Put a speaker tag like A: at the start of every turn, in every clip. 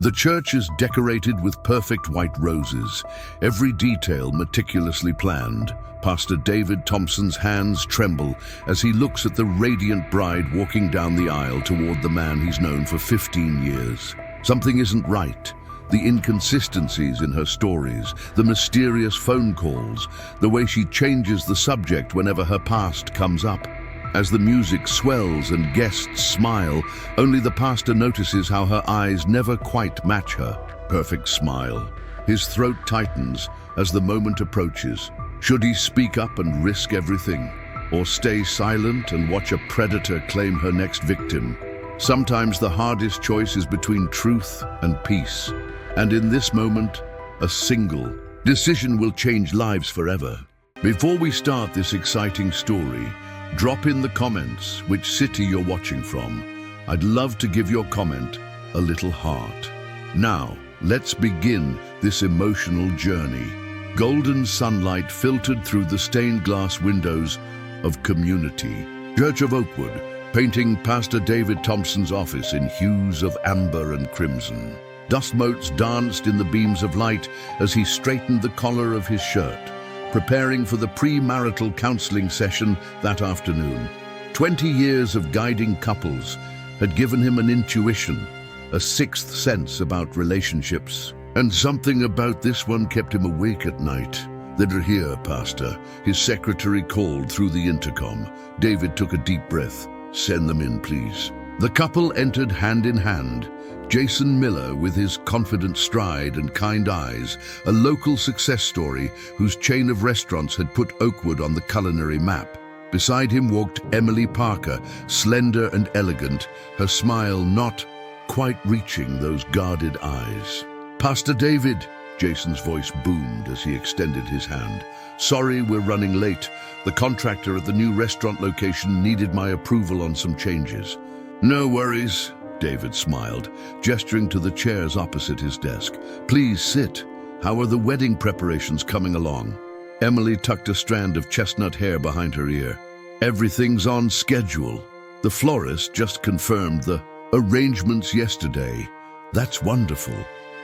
A: The church is decorated with perfect white roses, every detail meticulously planned. Pastor David Thompson's hands tremble as he looks at the radiant bride walking down the aisle toward the man he's known for 15 years. Something isn't right. The inconsistencies in her stories, the mysterious phone calls, the way she changes the subject whenever her past comes up. As the music swells and guests smile, only the pastor notices how her eyes never quite match her perfect smile. His throat tightens as the moment approaches. Should he speak up and risk everything, or stay silent and watch a predator claim her next victim? Sometimes the hardest choice is between truth and peace. And in this moment, a single decision will change lives forever. Before we start this exciting story, drop in the comments which city you're watching from. I'd love to give your comment a little heart. Now, let's begin this emotional journey. Golden sunlight filtered through the stained glass windows of Community Church of Oakwood, painting Pastor David Thompson's office in hues of amber and crimson. Dust motes danced in the beams of light as he straightened the collar of his shirt, preparing for the pre-marital counseling session that afternoon. 20 years of guiding couples had given him an intuition, a sixth sense about relationships. And something about this one kept him awake at night. "They're here, Pastor," his secretary called through the intercom. David took a deep breath. "Send them in, please." The couple entered hand in hand. Jason Miller, with his confident stride and kind eyes, a local success story whose chain of restaurants had put Oakwood on the culinary map. Beside him walked Emily Parker, slender and elegant, her smile not quite reaching those guarded eyes. "Pastor David," Jason's voice boomed as he extended his hand. "Sorry we're running late. The contractor at the new restaurant location needed my approval on some changes." "No worries," David smiled, gesturing to the chairs opposite his desk. "Please sit. How are the wedding preparations coming along?" Emily tucked a strand of chestnut hair behind her ear. "Everything's on schedule. The florist just confirmed the arrangements yesterday." "That's wonderful."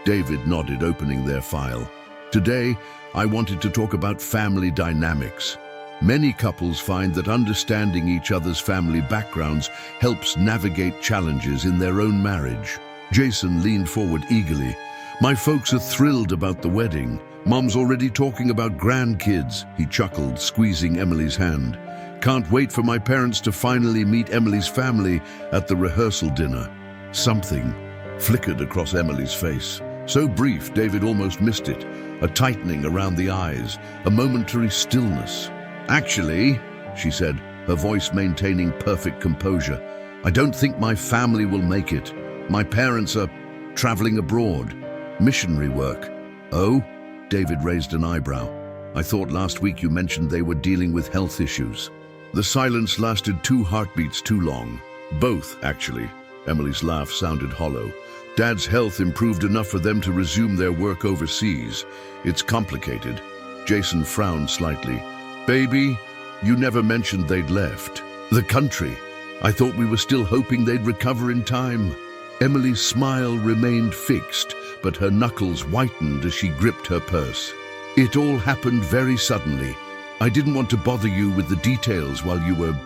A: David nodded, opening their file. "Today, I wanted to talk about family dynamics. Many couples find that understanding each other's family backgrounds helps navigate challenges in their own marriage." Jason leaned forward eagerly. "My folks are thrilled about the wedding. Mom's already talking about grandkids," he chuckled, squeezing Emily's hand. "Can't wait for my parents to finally meet Emily's family at the rehearsal dinner." Something flickered across Emily's face. So brief, David almost missed it. A tightening around the eyes, a momentary stillness. "Actually," she said, her voice maintaining perfect composure, "I don't think my family will make it. My parents are traveling abroad. Missionary work." "Oh?" David raised an eyebrow. "I thought last week you mentioned they were dealing with health issues." The silence lasted 2 heartbeats too long. "Both, actually." Emily's laugh sounded hollow. "Dad's health improved enough for them to resume their work overseas. It's complicated." Jason frowned slightly. "Baby, you never mentioned they'd left the country. I thought we were still hoping they'd recover in time." Emily's smile remained fixed, but her knuckles whitened as she gripped her purse. "It all happened very suddenly. I didn't want to bother you with the details while you were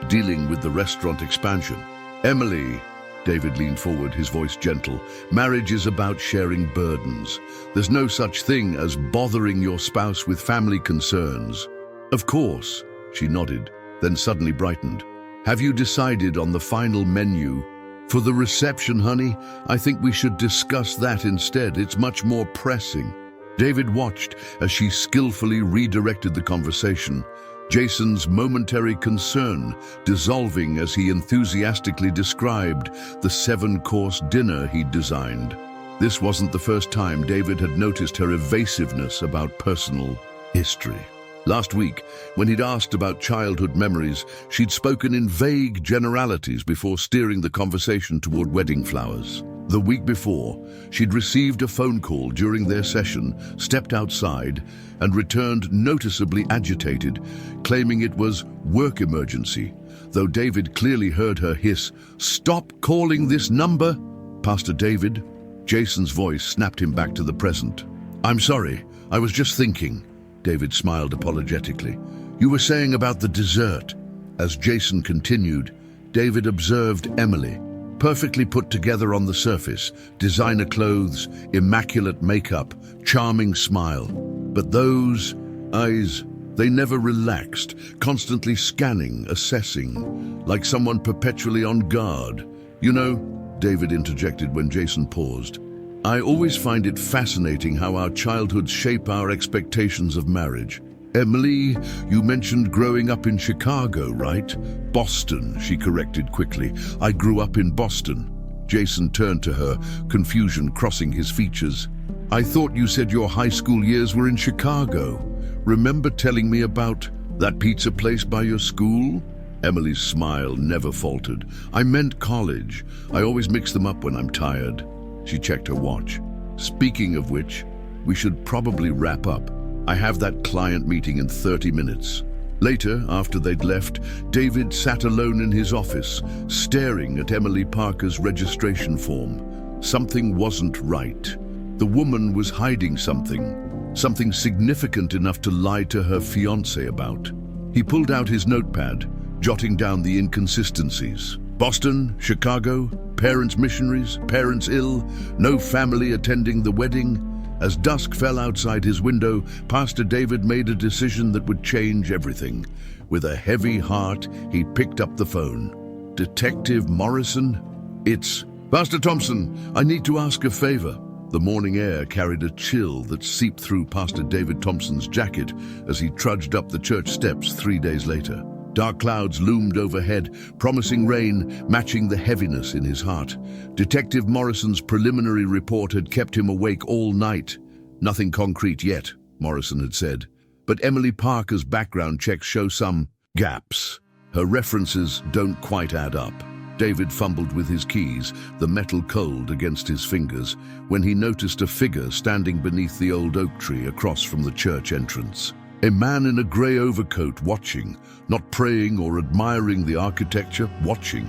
A: dealing with the restaurant expansion." "Emily," David leaned forward, his voice gentle, "marriage is about sharing burdens. There's no such thing as bothering your spouse with family concerns." "Of course," she nodded, then suddenly brightened. "Have you decided on the final menu for the reception, honey? I think we should discuss that instead. It's much more pressing." David watched as she skillfully redirected the conversation, Jason's momentary concern dissolving as he enthusiastically described the 7-course dinner he'd designed. This wasn't the first time David had noticed her evasiveness about personal history. Last week, when he'd asked about childhood memories, she'd spoken in vague generalities before steering the conversation toward wedding flowers. The week before, she'd received a phone call during their session, stepped outside, and returned noticeably agitated, claiming it was work emergency, though David clearly heard her hiss, "Stop calling this number!" "Pastor David," Jason's voice snapped him back to the present. "I'm sorry, I was just thinking." David smiled apologetically. "You were saying about the dessert." As Jason continued, David observed Emily, perfectly put together on the surface, designer clothes, immaculate makeup, charming smile. But those eyes, they never relaxed, constantly scanning, assessing, like someone perpetually on guard. "You know," David interjected when Jason paused, "I always find it fascinating how our childhoods shape our expectations of marriage. Emily, you mentioned growing up in Chicago, right?" "Boston," she corrected quickly. "I grew up in Boston." Jason turned to her, confusion crossing his features. "I thought you said your high school years were in Chicago. Remember telling me about that pizza place by your school?" Emily's smile never faltered. "I meant college. I always mix them up when I'm tired." She checked her watch. "Speaking of which, we should probably wrap up. I have that client meeting in 30 minutes. Later, after they'd left, David sat alone in his office, staring at Emily Parker's registration form. Something wasn't right. The woman was hiding something significant enough to lie to her fiancé about. He pulled out his notepad, jotting down the inconsistencies. Boston, Chicago, parents missionaries, parents ill, no family attending the wedding. As dusk fell outside his window, Pastor David made a decision that would change everything. With a heavy heart, he picked up the phone. "Detective Morrison? It's Pastor Thompson. I need to ask a favor." The morning air carried a chill that seeped through Pastor David Thompson's jacket as he trudged up the church steps 3 days later. Dark clouds loomed overhead, promising rain, matching the heaviness in his heart. Detective Morrison's preliminary report had kept him awake all night. "Nothing concrete yet," Morrison had said. "But Emily Parker's background checks show some gaps. Her references don't quite add up." David fumbled with his keys, the metal cold against his fingers, when he noticed a figure standing beneath the old oak tree across from the church entrance. A man in a grey overcoat watching, not praying or admiring the architecture, watching.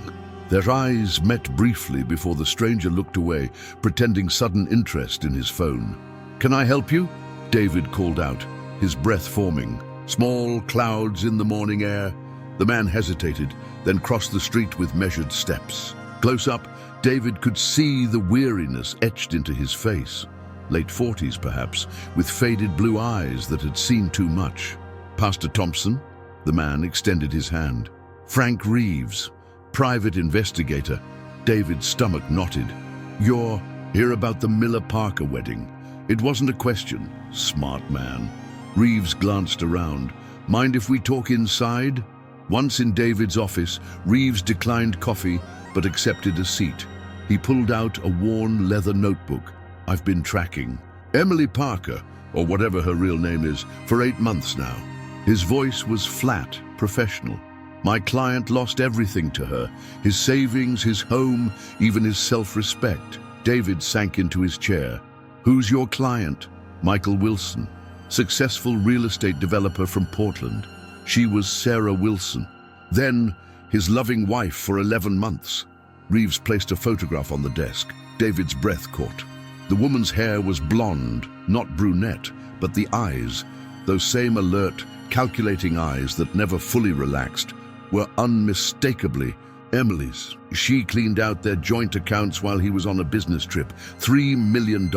A: Their eyes met briefly before the stranger looked away, pretending sudden interest in his phone. "Can I help you?" David called out, his breath forming. Small clouds in the morning air. The man hesitated, then crossed the street with measured steps. Close up, David could see the weariness etched into his face. Late 40s perhaps, with faded blue eyes that had seen too much. "Pastor Thompson?" The man extended his hand. "Frank Reeves, private investigator." David's stomach knotted. "You're here about the Miller Parker wedding." It wasn't a question. Smart man. Reeves glanced around. "Mind if we talk inside?" Once in David's office, Reeves declined coffee but accepted a seat. He pulled out a worn leather notebook. "I've been tracking Emily Parker, or whatever her real name is, for 8 months now." His voice was flat, professional. "My client lost everything to her, his savings, his home, even his self-respect." David sank into his chair. "Who's your client?" "Michael Wilson, successful real estate developer from Portland." She was Sarah Wilson. "Then his loving wife for 11 months. Reeves placed a photograph on the desk. David's breath caught. The woman's hair was blonde, not brunette, but the eyes, those same alert, calculating eyes that never fully relaxed, were unmistakably Emily's. She cleaned out their joint accounts while he was on a business trip. $3 million,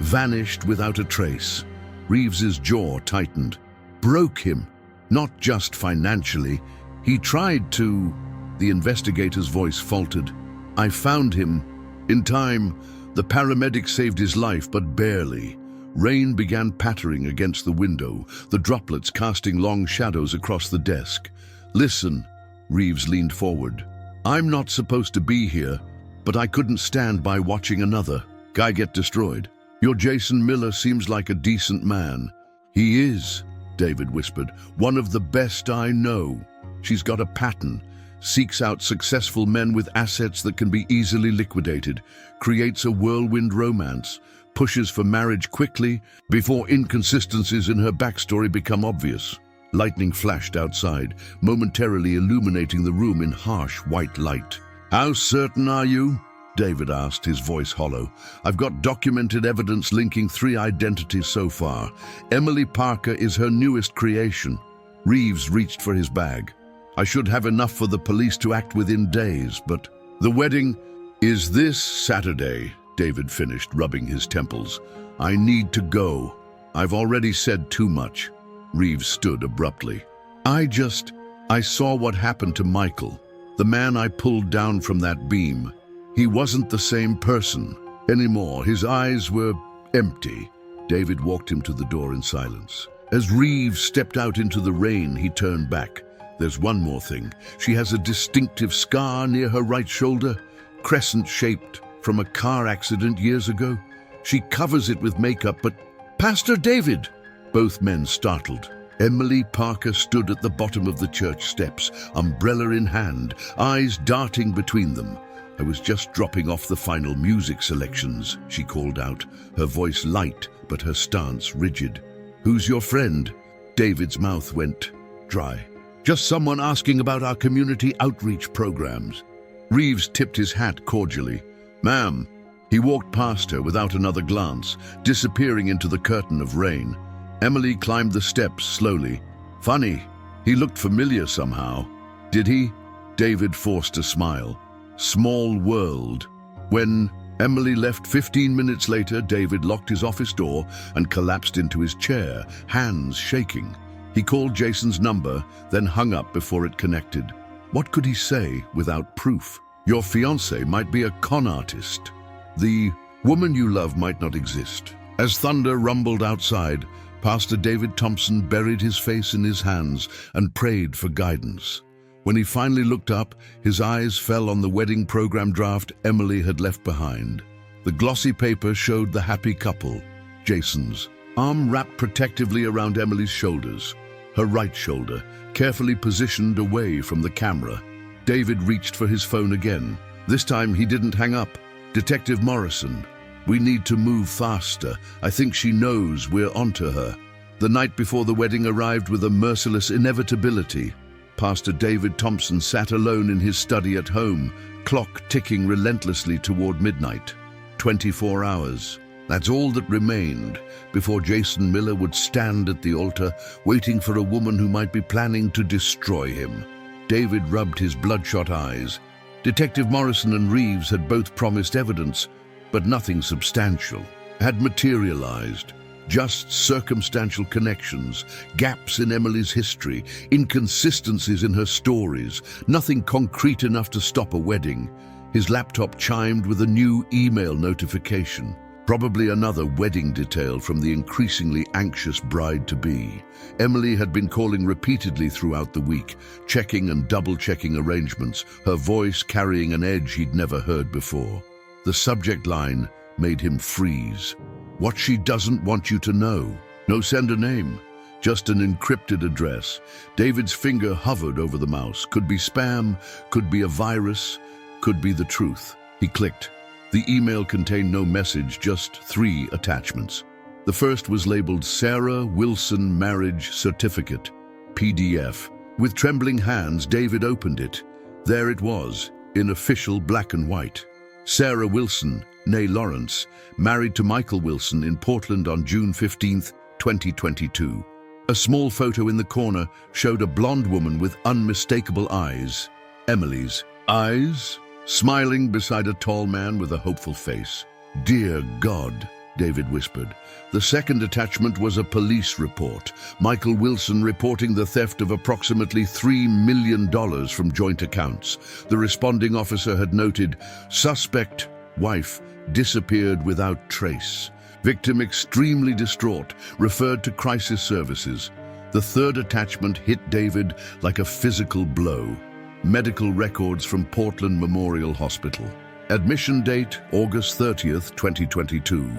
A: vanished without a trace. Reeves's jaw tightened. Broke him, not just financially. He tried to... The investigator's voice faltered. "I found him. In time, the paramedic saved his life, but barely." Rain began pattering against the window, the droplets casting long shadows across the desk. "Listen," Reeves leaned forward. "I'm not supposed to be here, but I couldn't stand by watching another guy get destroyed. Your Jason Miller seems like a decent man." "He is," David whispered. "One of the best I know. She's got a pattern. Seeks out successful men with assets that can be easily liquidated, creates a whirlwind romance, pushes for marriage quickly before inconsistencies in her backstory become obvious." Lightning flashed outside, momentarily illuminating the room in harsh white light. "How certain are you?" David asked, his voice hollow. "I've got documented evidence linking 3 identities so far. Emily Parker is her newest creation." Reeves reached for his bag. "I should have enough for the police to act within days, but the wedding is this Saturday," David finished, rubbing his temples. "I need to go. I've already said too much." Reeves stood abruptly. I saw what happened to Michael, the man I pulled down from that beam. He wasn't the same person anymore. His eyes were empty." David walked him to the door in silence. As Reeves stepped out into the rain, he turned back. "There's one more thing. She has a distinctive scar near her right shoulder, crescent-shaped from a car accident years ago. She covers it with makeup, but—" "Pastor David!" Both men startled. Emily Parker stood at the bottom of the church steps, umbrella in hand, eyes darting between them. "I was just dropping off the final music selections," she called out, her voice light but her stance rigid. "Who's your friend?" David's mouth went dry. "Just someone asking about our community outreach programs." Reeves tipped his hat cordially. "Ma'am." He walked past her without another glance, disappearing into the curtain of rain. Emily climbed the steps slowly. "Funny, he looked familiar somehow." "Did he?" David forced a smile. "Small world." When Emily left 15 minutes later, David locked his office door and collapsed into his chair, hands shaking. He called Jason's number, then hung up before it connected. What could he say without proof? "Your fiancé might be a con artist. The woman you love might not exist." As thunder rumbled outside, Pastor David Thompson buried his face in his hands and prayed for guidance. When he finally looked up, his eyes fell on the wedding program draft Emily had left behind. The glossy paper showed the happy couple, Jason's, arm wrapped protectively around Emily's shoulders, her right shoulder carefully positioned away from the camera. David reached for his phone again. This time he didn't hang up. "Detective Morrison, we need to move faster. I think she knows we're onto her." The night before the wedding arrived with a merciless inevitability. Pastor David Thompson sat alone in his study at home, clock ticking relentlessly toward midnight. 24 hours. That's all that remained before Jason Miller would stand at the altar, waiting for a woman who might be planning to destroy him. David rubbed his bloodshot eyes. Detective Morrison and Reeves had both promised evidence, but nothing substantial had materialized. Just circumstantial connections, gaps in Emily's history, inconsistencies in her stories, nothing concrete enough to stop a wedding. His laptop chimed with a new email notification. Probably another wedding detail from the increasingly anxious bride-to-be. Emily had been calling repeatedly throughout the week, checking and double-checking arrangements, her voice carrying an edge he'd never heard before. The subject line made him freeze. "What she doesn't want you to know." No sender name, just an encrypted address. David's finger hovered over the mouse. Could be spam, could be a virus, could be the truth. He clicked. The email contained no message, just 3 attachments. The first was labeled Sarah Wilson Marriage Certificate, PDF. With trembling hands, David opened it. There it was, in official black and white. Sarah Wilson, née Lawrence, married to Michael Wilson in Portland on June 15, 2022. A small photo in the corner showed a blonde woman with unmistakable eyes. Emily's eyes? Smiling beside a tall man with a hopeful face. "Dear God," David whispered. The second attachment was a police report. Michael Wilson reporting the theft of approximately $3 million from joint accounts. The responding officer had noted, "Suspect, wife, disappeared without trace. Victim extremely distraught, referred to crisis services." The third attachment hit David like a physical blow. Medical records from Portland Memorial Hospital. Admission date, August 30th, 2022.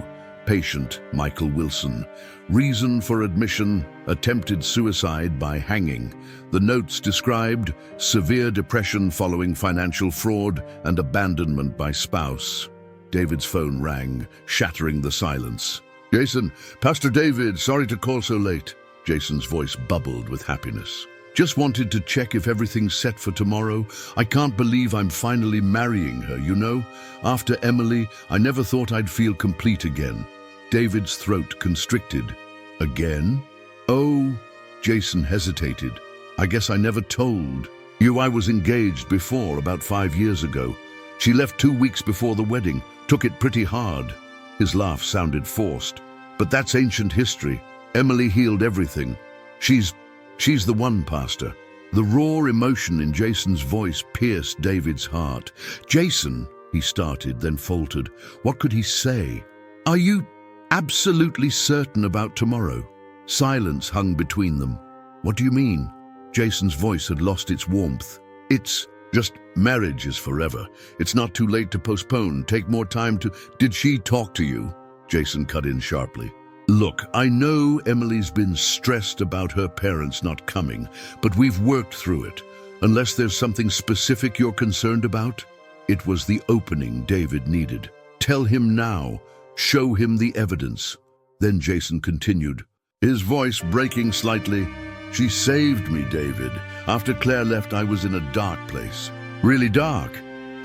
A: Patient, Michael Wilson. Reason for admission, attempted suicide by hanging. The notes described severe depression following financial fraud and abandonment by spouse. David's phone rang, shattering the silence. "Jason, Pastor David, sorry to call so late." Jason's voice bubbled with happiness. Just wanted to check if everything's set for tomorrow. I can't believe I'm finally marrying her, you know? After Emily, I never thought I'd feel complete again. David's throat constricted. Again? Oh, Jason hesitated. I guess I never told you I was engaged before, about 5 years ago. She left 2 weeks before the wedding, took it pretty hard. His laugh sounded forced. But that's ancient history. Emily healed everything. She's the one, Pastor. The raw emotion in Jason's voice pierced David's heart. Jason, he started, then faltered. What could he say? Are you absolutely certain about tomorrow? Silence hung between them. What do you mean? Jason's voice had lost its warmth. It's just marriage is forever. It's not too late to postpone. Take more time to... Did she talk to you? Jason cut in sharply. Look, I know Emily's been stressed about her parents not coming, but we've worked through it. Unless there's something specific you're concerned about? It was the opening David needed. Tell him now. Show him the evidence. Then Jason continued, his voice breaking slightly. She saved me, David. After Claire left, I was in a dark place. Really dark.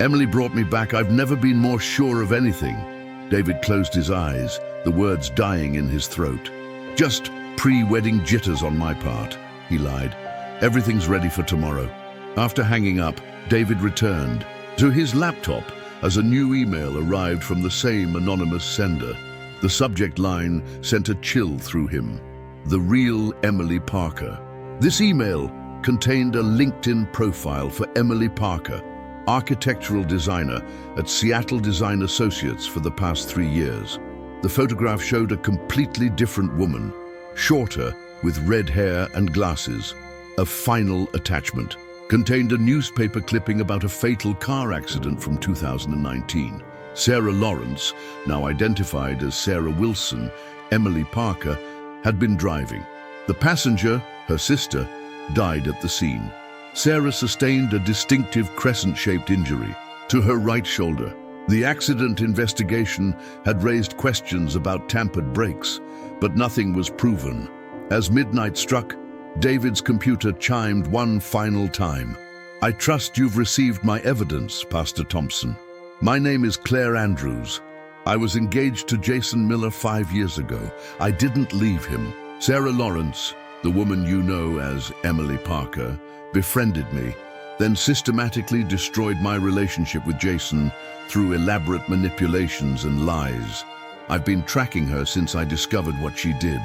A: Emily brought me back. I've never been more sure of anything. David closed his eyes, the words dying in his throat. Just pre-wedding jitters on my part, he lied. Everything's ready for tomorrow. After hanging up, David returned to his laptop as a new email arrived from the same anonymous sender. The subject line sent a chill through him. The real Emily Parker. This email contained a LinkedIn profile for Emily Parker, architectural designer at Seattle Design Associates for the past 3 years. The photograph showed a completely different woman, shorter, with red hair and glasses. A final attachment contained a newspaper clipping about a fatal car accident from 2019. Sarah Lawrence, now identified as Sarah Wilson, Emily Parker, had been driving. The passenger, her sister, died at the scene. Sarah sustained a distinctive crescent-shaped injury to her right shoulder. The accident investigation had raised questions about tampered brakes, but nothing was proven. As midnight struck, David's computer chimed one final time. I trust you've received my evidence, Pastor Thompson. My name is Claire Andrews. I was engaged to Jason Miller 5 years ago. I didn't leave him. Sarah Lawrence, the woman you know as Emily Parker, befriended me, then systematically destroyed my relationship with Jason through elaborate manipulations and lies. I've been tracking her since I discovered what she did.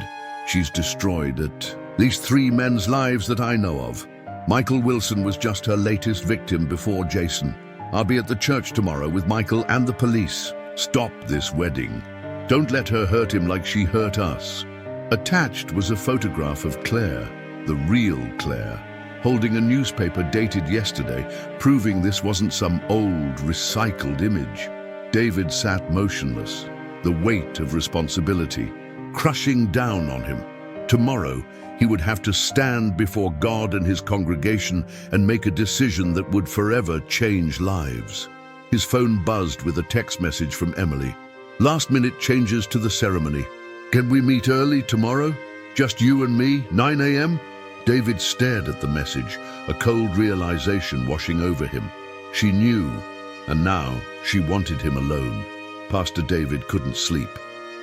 A: She's destroyed at least 3 men's lives that I know of. Michael Wilson was just her latest victim before Jason. I'll be at the church tomorrow with Michael and the police. Stop this wedding. Don't let her hurt him like she hurt us. Attached was a photograph of Claire, the real Claire, holding a newspaper dated yesterday, proving this wasn't some old, recycled image. David sat motionless, the weight of responsibility crushing down on him. Tomorrow, he would have to stand before God and his congregation and make a decision that would forever change lives. His phone buzzed with a text message from Emily. Last-minute changes to the ceremony. Can we meet early tomorrow? Just you and me, 9 a.m.? David stared at the message, a cold realization washing over him. She knew, and now she wanted him alone. Pastor David couldn't sleep.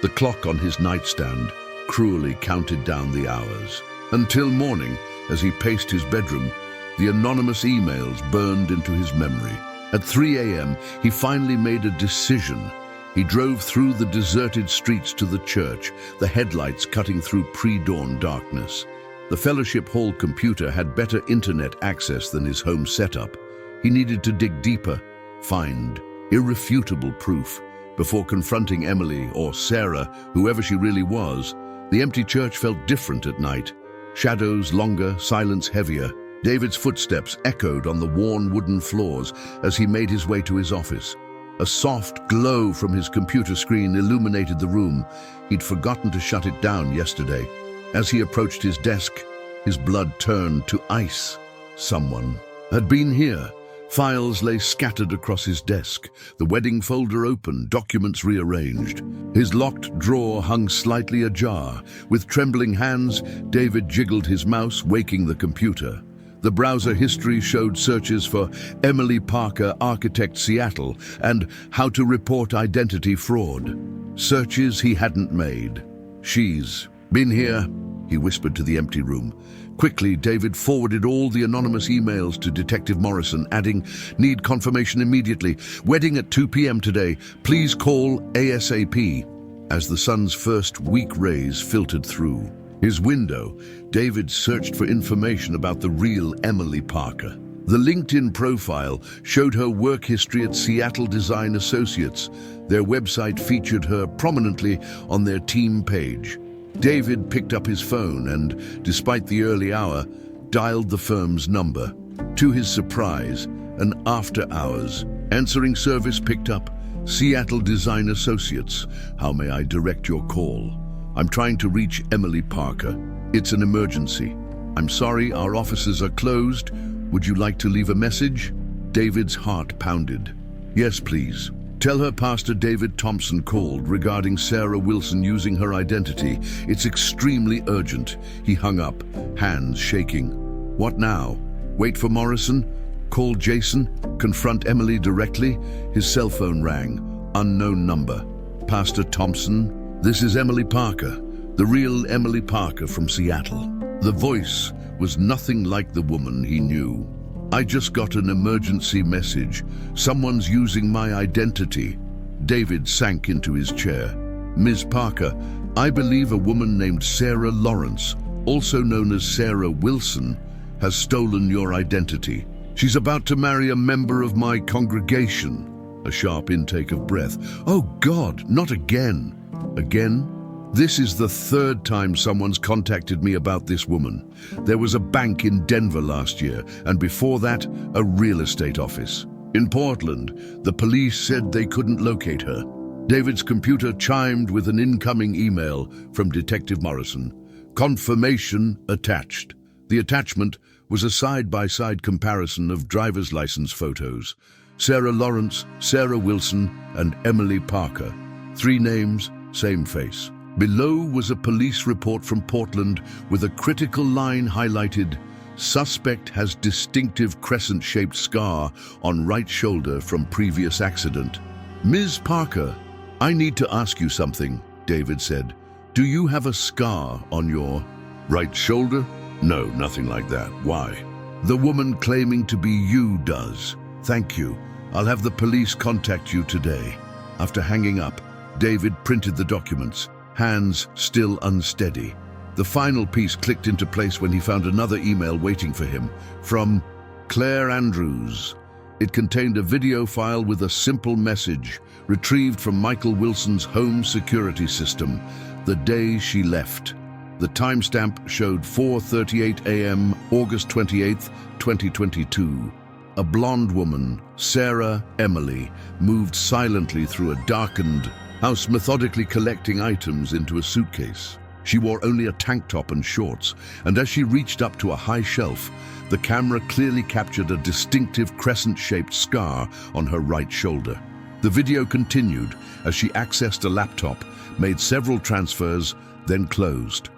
A: The clock on his nightstand cruelly counted down the hours. Until morning, as he paced his bedroom, the anonymous emails burned into his memory. At 3 a.m., he finally made a decision. He drove through the deserted streets to the church, the headlights cutting through pre-dawn darkness. The fellowship hall computer had better internet access than his home setup. He needed to dig deeper, find irrefutable proof. Before confronting Emily or Sarah, whoever she really was, the empty church felt different at night. Shadows longer, silence heavier. David's footsteps echoed on the worn wooden floors as he made his way to his office. A soft glow from his computer screen illuminated the room. He'd forgotten to shut it down yesterday. As he approached his desk, his blood turned to ice. Someone had been here. Files lay scattered across his desk, the wedding folder open, documents rearranged. His locked drawer hung slightly ajar. With trembling hands, David jiggled his mouse, waking the computer. The browser history showed searches for Emily Parker, Architect Seattle, and how to report identity fraud. Searches he hadn't made. She's been here, he whispered to the empty room. Quickly, David forwarded all the anonymous emails to Detective Morrison, adding, "Need confirmation immediately. Wedding at 2 p.m. today. Please call ASAP." As the sun's first weak rays filtered through his window, David searched for information about the real Emily Parker. The LinkedIn profile showed her work history at Seattle Design Associates. Their website featured her prominently on their team page. David picked up his phone and, despite the early hour, dialed the firm's number. To his surprise, an after-hours answering service picked up. "Seattle Design Associates. How may I direct your call? I'm trying to reach Emily Parker. It's an emergency. I'm sorry, our offices are closed. Would you like to leave a message?" David's heart pounded. "Yes, please. Tell her Pastor David Thompson called regarding Sarah Wilson using her identity. It's extremely urgent." He hung up, hands shaking. "What now? Wait for Morrison? Call Jason? Confront Emily directly?" His cell phone rang. Unknown number. "Pastor Thompson? This is Emily Parker, the real Emily Parker from Seattle." The voice was nothing like the woman he knew. "I just got an emergency message. Someone's using my identity." David sank into his chair. "Ms. Parker, I believe a woman named Sarah Lawrence, also known as Sarah Wilson, has stolen your identity. She's about to marry a member of my congregation." A sharp intake of breath. "Oh God, not again." "Again? This is the third time someone's contacted me about this woman. There was a bank in Denver last year, and before that, a real estate office. In Portland, the police said they couldn't locate her." David's computer chimed with an incoming email from Detective Morrison. "Confirmation attached." The attachment was a side-by-side comparison of driver's license photos. Sarah Lawrence, Sarah Wilson, and Emily Parker. 3 names, same face. Below was a police report from Portland with a critical line highlighted, "Suspect has distinctive crescent-shaped scar on right shoulder from previous accident." "Ms. Parker, I need to ask you something," David said. "Do you have a scar on your right shoulder?" "No, nothing like that. Why?" "The woman claiming to be you does." "Thank you. I'll have the police contact you today." After hanging up, David printed the documents, hands still unsteady. The final piece clicked into place when he found another email waiting for him, from Claire Andrews. It contained a video file with a simple message, retrieved from Michael Wilson's home security system, the day she left. The timestamp showed 4:38 a.m., August 28, 2022. A blonde woman, Sarah Emily, moved silently through a darkened house, methodically collecting items into a suitcase. She wore only a tank top and shorts, and as she reached up to a high shelf, the camera clearly captured a distinctive crescent-shaped scar on her right shoulder. The video continued as she accessed a laptop, made several transfers, then closed.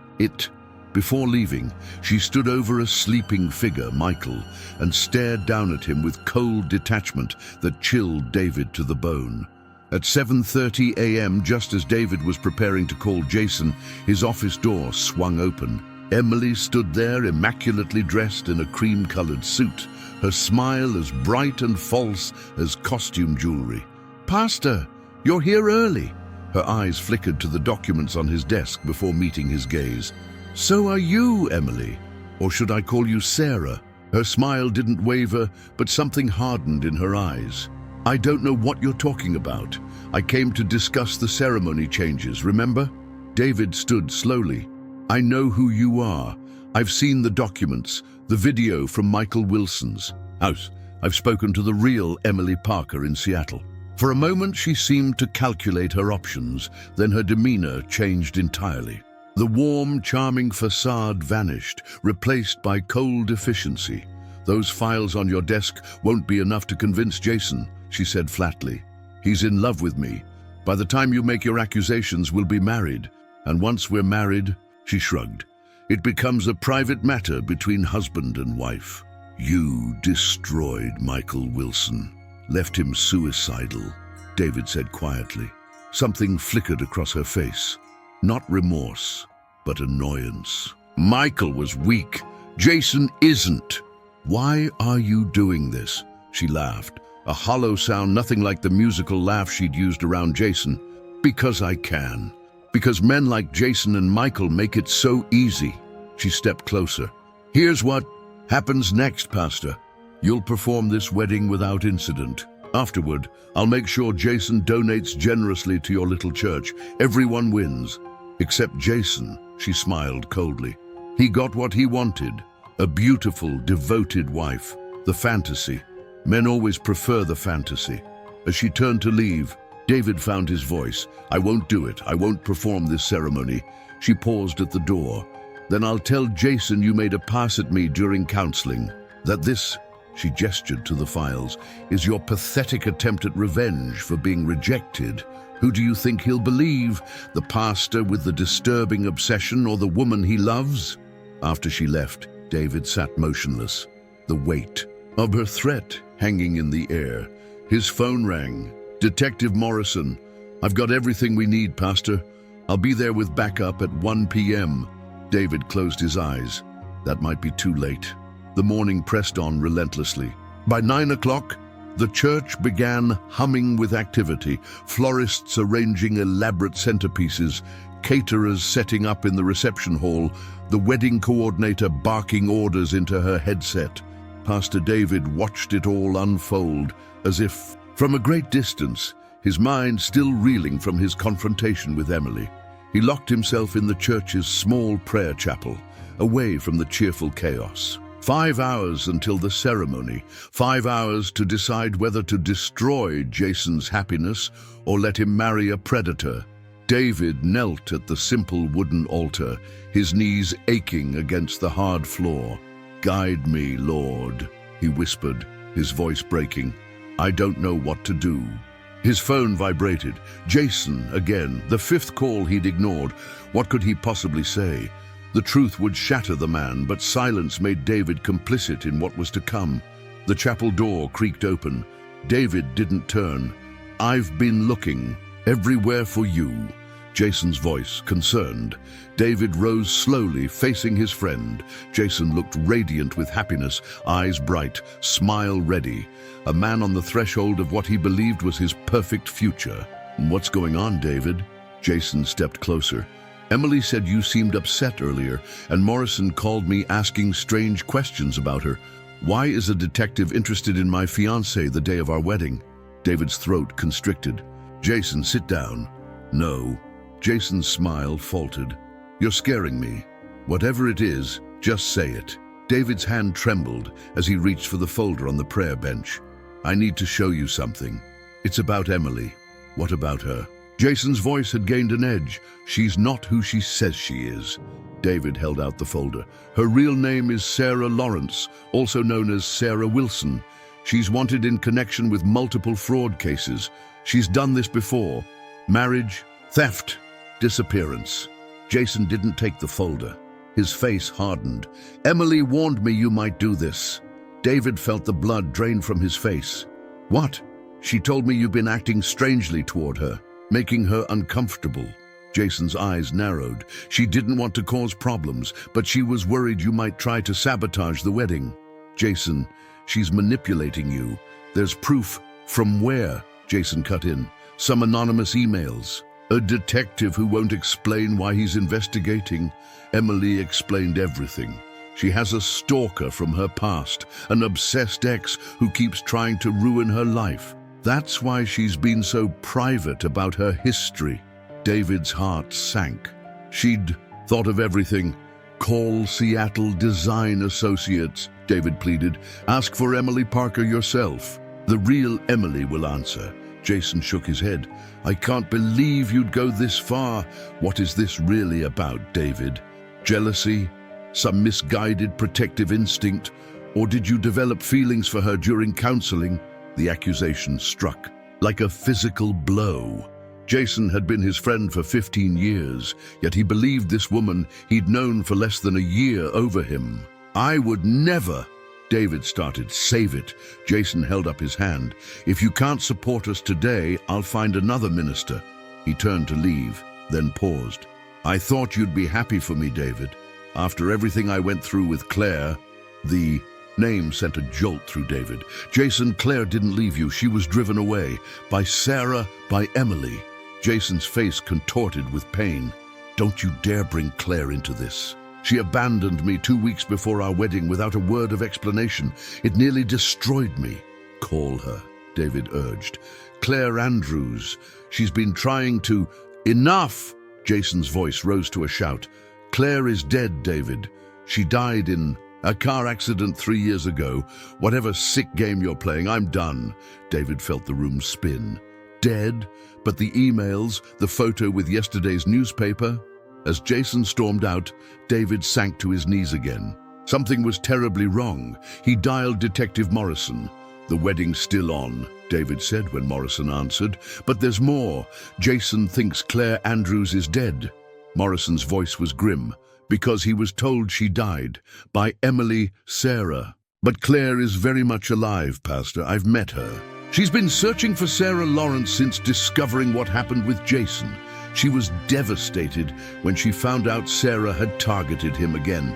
A: Before leaving, she stood over a sleeping figure, Michael, and stared down at him with cold detachment that chilled David to the bone. At 7:30 a.m., just as David was preparing to call Jason, his office door swung open. Emily stood there, immaculately dressed in a cream-colored suit, her smile as bright and false as costume jewelry. "Pastor, you're here early." Her eyes flickered to the documents on his desk before meeting his gaze. "So are you, Emily. Or should I call you Sarah?" Her smile didn't waver, but something hardened in her eyes. "I don't know what you're talking about. I came to discuss the ceremony changes, remember?" David stood slowly. "I know who you are. I've seen the documents, the video from Michael Wilson's house. I've spoken to the real Emily Parker in Seattle." For a moment, she seemed to calculate her options, then her demeanor changed entirely. The warm, charming facade vanished, replaced by cold efficiency. "Those files on your desk won't be enough to convince Jason," she said flatly. "He's in love with me. By the time you make your accusations, we'll be married. And once we're married," she shrugged, "it becomes a private matter between husband and wife." You destroyed Michael Wilson, left him suicidal, David said quietly. Something flickered across her face. Not remorse, but annoyance. Michael was weak. Jason isn't. Why are you doing this? She laughed, a hollow sound nothing like the musical laugh she'd used around Jason. Because I can. Because men like Jason and Michael make it so easy. She stepped closer. Here's what happens next, Pastor. You'll perform this wedding without incident. Afterward, I'll make sure Jason donates generously to your little church. Everyone wins. Except Jason, she smiled coldly. He got what he wanted. A beautiful, devoted wife. The fantasy. Men always prefer the fantasy. As she turned to leave, David found his voice. I won't do it. I won't perform this ceremony. She paused at the door. Then I'll tell Jason you made a pass at me during counseling. That this, she gestured to the files, is your pathetic attempt at revenge for being rejected. Who do you think he'll believe? The pastor with the disturbing obsession or the woman he loves? After she left, David sat motionless, the weight of her threat hanging in the air. His phone rang. Detective Morrison, I've got everything we need, Pastor. I'll be there with backup at 1 p.m. David closed his eyes. That might be too late. The morning pressed on relentlessly. By 9 o'clock, the church began humming with activity, florists arranging elaborate centerpieces, caterers setting up in the reception hall, the wedding coordinator barking orders into her headset. Pastor David watched it all unfold, as if from a great distance, his mind still reeling from his confrontation with Emily. He locked himself in the church's small prayer chapel, away from the cheerful chaos. 5 hours until the ceremony, 5 hours to decide whether to destroy Jason's happiness or let him marry a predator. David knelt at the simple wooden altar, his knees aching against the hard floor. Guide me, Lord, he whispered, his voice breaking. I don't know what to do. His phone vibrated. Jason, again, the fifth call he'd ignored. What could he possibly say? The truth would shatter the man, but silence made David complicit in what was to come. The chapel door creaked open. David didn't turn. I've been looking everywhere for you. Jason's voice, concerned. David rose slowly, facing his friend. Jason looked radiant with happiness, eyes bright, smile ready. A man on the threshold of what he believed was his perfect future. What's going on, David? Jason stepped closer. Emily said you seemed upset earlier, and Morrison called me asking strange questions about her. Why is a detective interested in my fiancé the day of our wedding? David's throat constricted. Jason, sit down. No. Jason's smile faltered. You're scaring me. Whatever it is, just say it. David's hand trembled as he reached for the folder on the prayer bench. I need to show you something. It's about Emily. What about her? Jason's voice had gained an edge. She's not who she says she is. David held out the folder. Her real name is Sarah Lawrence, also known as Sarah Wilson. She's wanted in connection with multiple fraud cases. She's done this before. Marriage, theft, disappearance. Jason didn't take the folder. His face hardened. Emily warned me you might do this. David felt the blood drain from his face. What? She told me you've been acting strangely toward her, making her uncomfortable. Jason's eyes narrowed. She didn't want to cause problems, but she was worried you might try to sabotage the wedding. Jason, she's manipulating you. There's proof. From where? Jason cut in. Some anonymous emails. A detective who won't explain why he's investigating. Emily explained everything. She has a stalker from her past, an obsessed ex who keeps trying to ruin her life. That's why she's been so private about her history. David's heart sank. She'd thought of everything. Call Seattle Design Associates, David pleaded. Ask for Emily Parker yourself. The real Emily will answer. Jason shook his head. I can't believe you'd go this far. What is this really about, David? Jealousy? Some misguided protective instinct? Or did you develop feelings for her during counseling? The accusation struck like a physical blow. Jason had been his friend for 15 years, yet he believed this woman he'd known for less than a year over him. I would never. David started. Save it. Jason held up his hand. If you can't support us today, I'll find another minister. He turned to leave, then paused. I thought you'd be happy for me, David. After everything I went through with Claire, the name sent a jolt through David. Jason, Claire didn't leave you. She was driven away. By Sarah, by Emily. Jason's face contorted with pain. Don't you dare bring Claire into this. She abandoned me 2 weeks before our wedding without a word of explanation. It nearly destroyed me. Call her, David urged. Claire Andrews. She's been trying to... Enough! Jason's voice rose to a shout. Claire is dead, David. She died in a car accident 3 years ago. Whatever sick game you're playing, I'm done. David felt the room spin. Dead? But the emails, the photo with yesterday's newspaper? As Jason stormed out, David sank to his knees again. Something was terribly wrong. He dialed Detective Morrison. The wedding's still on, David said when Morrison answered. But there's more. Jason thinks Claire Andrews is dead. Morrison's voice was grim, because he was told she died by Emily Sarah. But Claire is very much alive, Pastor. I've met her. She's been searching for Sarah Lawrence since discovering what happened with Jason. She was devastated when she found out Sarah had targeted him again.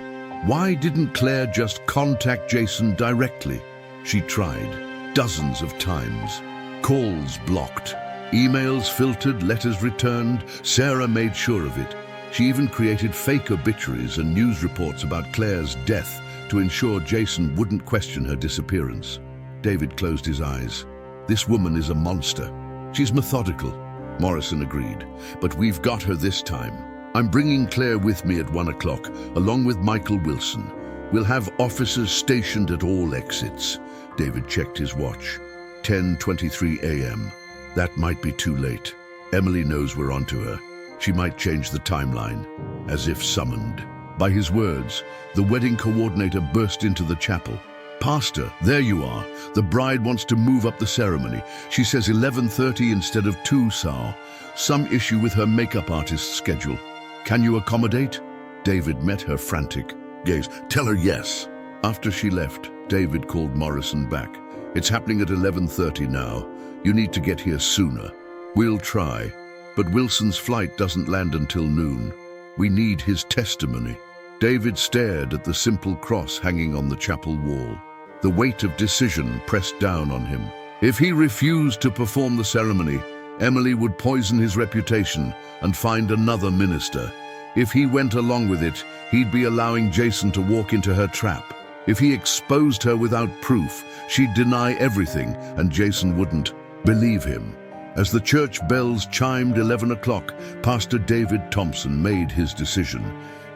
A: Why didn't Claire just contact Jason directly? She tried, dozens of times. Calls blocked, emails filtered, letters returned. Sarah made sure of it. She even created fake obituaries and news reports about Claire's death to ensure Jason wouldn't question her disappearance. David closed his eyes. This woman is a monster. She's methodical. Morrison agreed. But we've got her this time. I'm bringing Claire with me at 1 o'clock, along with Michael Wilson. We'll have officers stationed at all exits. David checked his watch. 10:23 a.m. That might be too late. Emily knows we're onto her. She might change the timeline, as if summoned. By his words, the wedding coordinator burst into the chapel. Pastor, there you are. The bride wants to move up the ceremony. She says 11:30 instead of 2, Sir. Some issue with her makeup artist's schedule. Can you accommodate? David met her frantic gaze. Tell her yes. After she left, David called Morrison back. It's happening at 11:30 now. You need to get here sooner. We'll try, but Wilson's flight doesn't land until noon. We need his testimony. David stared at the simple cross hanging on the chapel wall. The weight of decision pressed down on him. If he refused to perform the ceremony, Emily would poison his reputation and find another minister. If he went along with it, he'd be allowing Jason to walk into her trap. If he exposed her without proof, she'd deny everything, and Jason wouldn't believe him. As the church bells chimed 11 o'clock, Pastor David Thompson made his decision.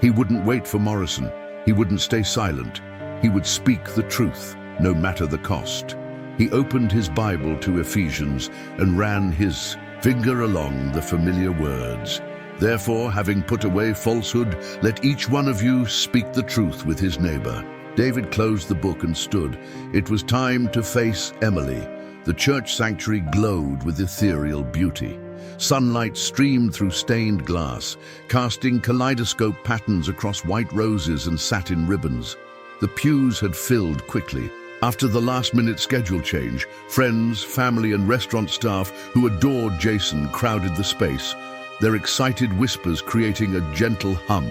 A: He wouldn't wait for Morrison. He wouldn't stay silent. He would speak the truth, no matter the cost. He opened his Bible to Ephesians and ran his finger along the familiar words. Therefore, having put away falsehood, let each one of you speak the truth with his neighbor. David closed the book and stood. It was time to face Emily. The church sanctuary glowed with ethereal beauty. Sunlight streamed through stained glass, casting kaleidoscope patterns across white roses and satin ribbons. The pews had filled quickly. After the last-minute schedule change, friends, family, and restaurant staff who adored Jason crowded the space, their excited whispers creating a gentle hum.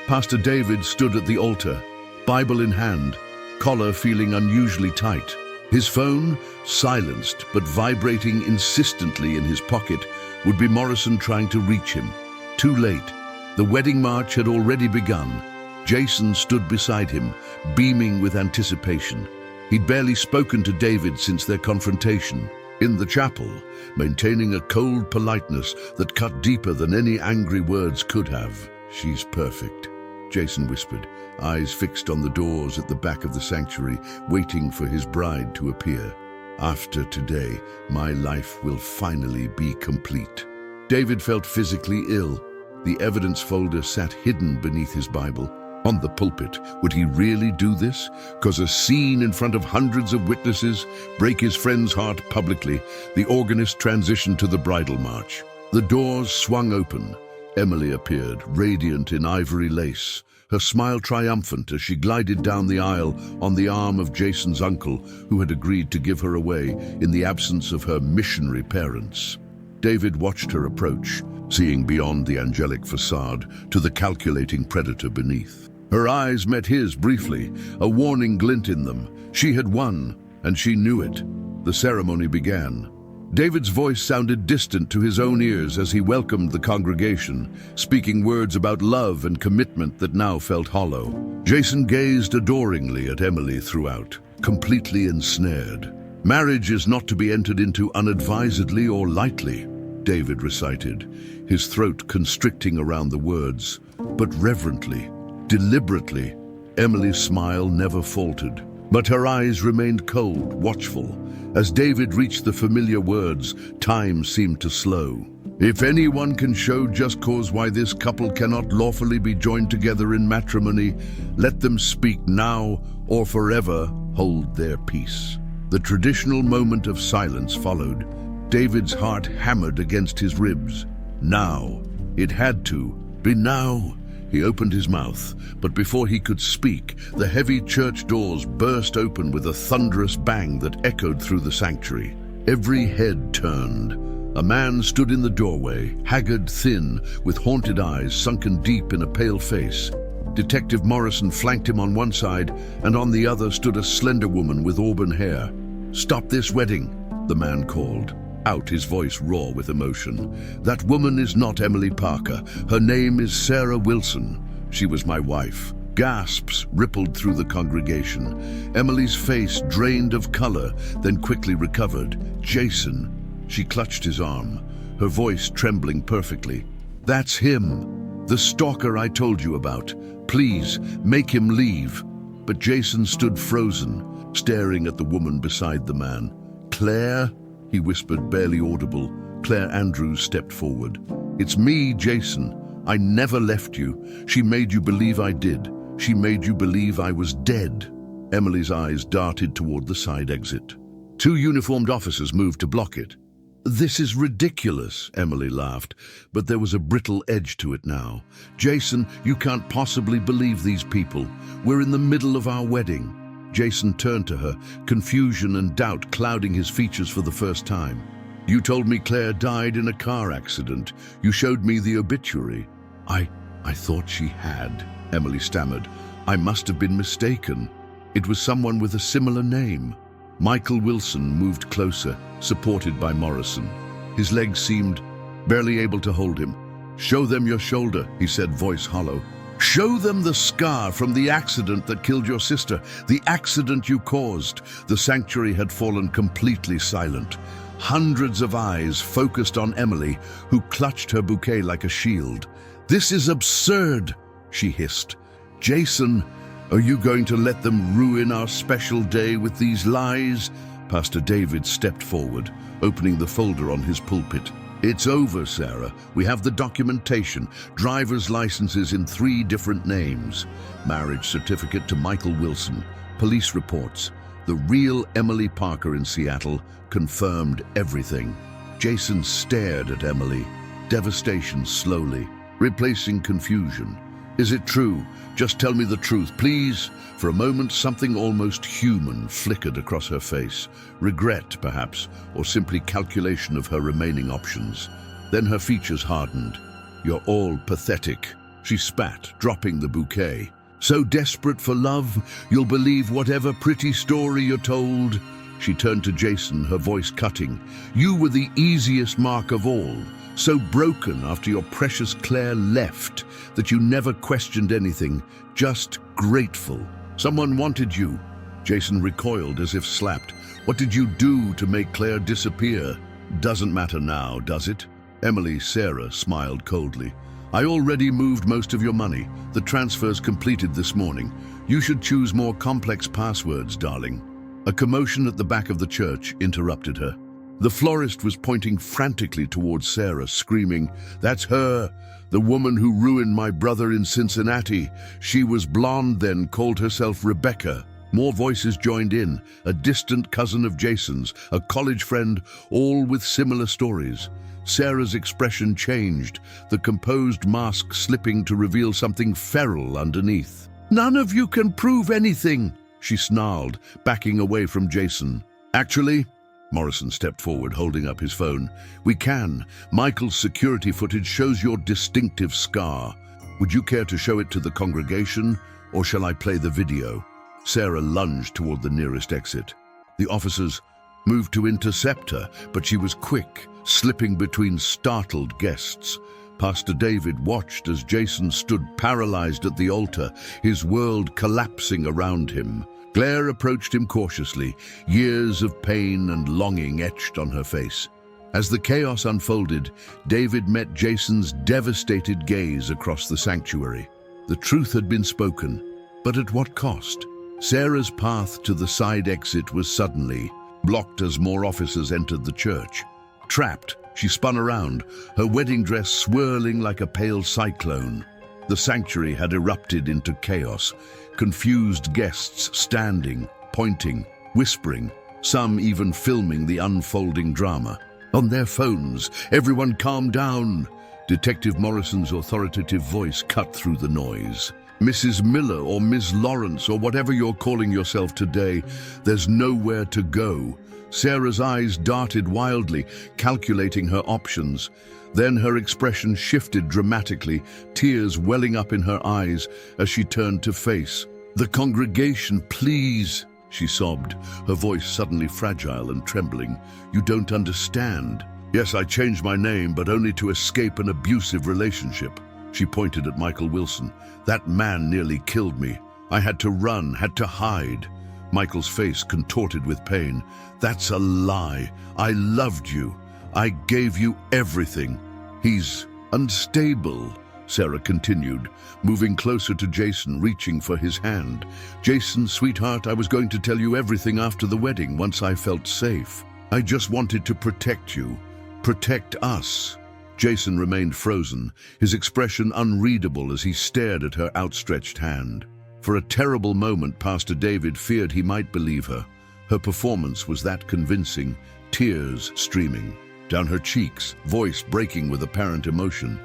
A: Pastor David stood at the altar, Bible in hand, collar feeling unusually tight. His phone, silenced but vibrating insistently in his pocket, would be Morrison trying to reach him. Too late. The wedding march had already begun. Jason stood beside him, beaming with anticipation. He'd barely spoken to David since their confrontation. In the chapel, maintaining a cold politeness that cut deeper than any angry words could have. She's perfect, Jason whispered, eyes fixed on the doors at the back of the sanctuary, waiting for his bride to appear. After today, my life will finally be complete. David felt physically ill. The evidence folder sat hidden beneath his Bible. On the pulpit, would he really do this? Cause a scene in front of hundreds of witnesses, break his friend's heart publicly? The organist transitioned to the bridal march. The doors swung open. Emily appeared, radiant in ivory lace, her smile triumphant as she glided down the aisle on the arm of Jason's uncle, who had agreed to give her away in the absence of her missionary parents. David watched her approach, seeing beyond the angelic facade to the calculating predator beneath. Her eyes met his briefly, a warning glint in them. She had won, and she knew it. The ceremony began. David's voice sounded distant to his own ears as he welcomed the congregation, speaking words about love and commitment that now felt hollow. Jason gazed adoringly at Emily throughout, completely ensnared. "Marriage is not to be entered into unadvisedly or lightly," David recited, his throat constricting around the words, but reverently, deliberately. Emily's smile never faltered, but her eyes remained cold, watchful. As David reached the familiar words, time seemed to slow. "If anyone can show just cause why this couple cannot lawfully be joined together in matrimony, let them speak now or forever hold their peace." The traditional moment of silence followed. David's heart hammered against his ribs. Now. It had to be now. He opened his mouth, but before he could speak, the heavy church doors burst open with a thunderous bang that echoed through the sanctuary. Every head turned. A man stood in the doorway, haggard, thin, with haunted eyes sunken deep in a pale face. Detective Morrison flanked him on one side, and on the other stood a slender woman with auburn hair. "Stop this wedding," the man called, out, his voice raw with emotion. "That woman is not Emily Parker. Her name is Sarah Wilson. She was my wife." Gasps rippled through the congregation. Emily's face drained of color, then quickly recovered. "Jason." She clutched his arm, her voice trembling perfectly. "That's him. The stalker I told you about. Please, make him leave." But Jason stood frozen, staring at the woman beside the man. "Claire?" he whispered, barely audible. Claire Andrews stepped forward. "It's me, Jason. I never left you. She made you believe I did. She made you believe I was dead." Emily's eyes darted toward the side exit. Two uniformed officers moved to block it. "This is ridiculous," Emily laughed, but there was a brittle edge to it now. "Jason, you can't possibly believe these people. We're in the middle of our wedding." Jason turned to her, confusion and doubt clouding his features for the first time. "You told me Claire died in a car accident. You showed me the obituary." I thought she had," Emily stammered. "I must have been mistaken. It was someone with a similar name." Michael Wilson moved closer, supported by Morrison. His legs seemed barely able to hold him. "Show them your shoulder," he said, voice hollow. "Show them the scar from the accident that killed your sister, the accident you caused." The sanctuary had fallen completely silent. Hundreds of eyes focused on Emily, who clutched her bouquet like a shield. "This is absurd," she hissed. "Jason, are you going to let them ruin our special day with these lies?" Pastor David stepped forward, opening the folder on his pulpit. "It's over, Sarah. We have the documentation, driver's licenses in 3 different names, marriage certificate to Michael Wilson, police reports. The real Emily Parker in Seattle confirmed everything." Jason stared at Emily, devastation slowly, replacing confusion. "Is it true? Just tell me the truth, please." For a moment, something almost human flickered across her face. Regret, perhaps, or simply calculation of her remaining options. Then her features hardened. "You're all pathetic," she spat, dropping the bouquet. "So desperate for love, you'll believe whatever pretty story you're told." She turned to Jason, her voice cutting. "You were the easiest mark of all. So broken after your precious Claire left that you never questioned anything, just grateful. Someone wanted you." Jason recoiled as if slapped. "What did you do to make Claire disappear?" "Doesn't matter now, does it?" Sarah smiled coldly. "I already moved most of your money. The transfer's completed this morning. You should choose more complex passwords, darling." A commotion at the back of the church interrupted her. The florist was pointing frantically towards Sarah, screaming, "That's her! The woman who ruined my brother in Cincinnati. She was blonde then, called herself Rebecca." More voices joined in, a distant cousin of Jason's, a college friend, all with similar stories. Sarah's expression changed, the composed mask slipping to reveal something feral underneath. "None of you can prove anything," she snarled, backing away from Jason. "Actually," Morrison stepped forward, holding up his phone, "we can. Michael's security footage shows your distinctive scar. Would you care to show it to the congregation, or shall I play the video?" Sarah lunged toward the nearest exit. The officers moved to intercept her, but she was quick, slipping between startled guests. Pastor David watched as Jason stood paralyzed at the altar, his world collapsing around him. Claire approached him cautiously, years of pain and longing etched on her face. As the chaos unfolded, David met Jason's devastated gaze across the sanctuary. The truth had been spoken, but at what cost? Sarah's path to the side exit was suddenly blocked as more officers entered the church. Trapped, she spun around, her wedding dress swirling like a pale cyclone. The sanctuary had erupted into chaos, confused guests standing, pointing, whispering, some even filming the unfolding drama. On their phones, "Everyone calm down." Detective Morrison's authoritative voice cut through the noise. "Mrs. Miller or Ms. Lawrence or whatever you're calling yourself today, there's nowhere to go." Sarah's eyes darted wildly, calculating her options. Then her expression shifted dramatically, tears welling up in her eyes as she turned to face. "The congregation, please," she sobbed, her voice suddenly fragile and trembling. "You don't understand. Yes, I changed my name, but only to escape an abusive relationship." She pointed at Michael Wilson. "That man nearly killed me. I had to run, had to hide." Michael's face contorted with pain. "That's a lie. I loved you. I gave you everything." "He's unstable," Sarah continued, moving closer to Jason, reaching for his hand. "Jason, sweetheart, I was going to tell you everything after the wedding, once I felt safe. I just wanted to protect you, protect us." Jason remained frozen, his expression unreadable as he stared at her outstretched hand. For a terrible moment, Pastor David feared he might believe her. Her performance was that convincing, tears streaming down her cheeks, voice breaking with apparent emotion.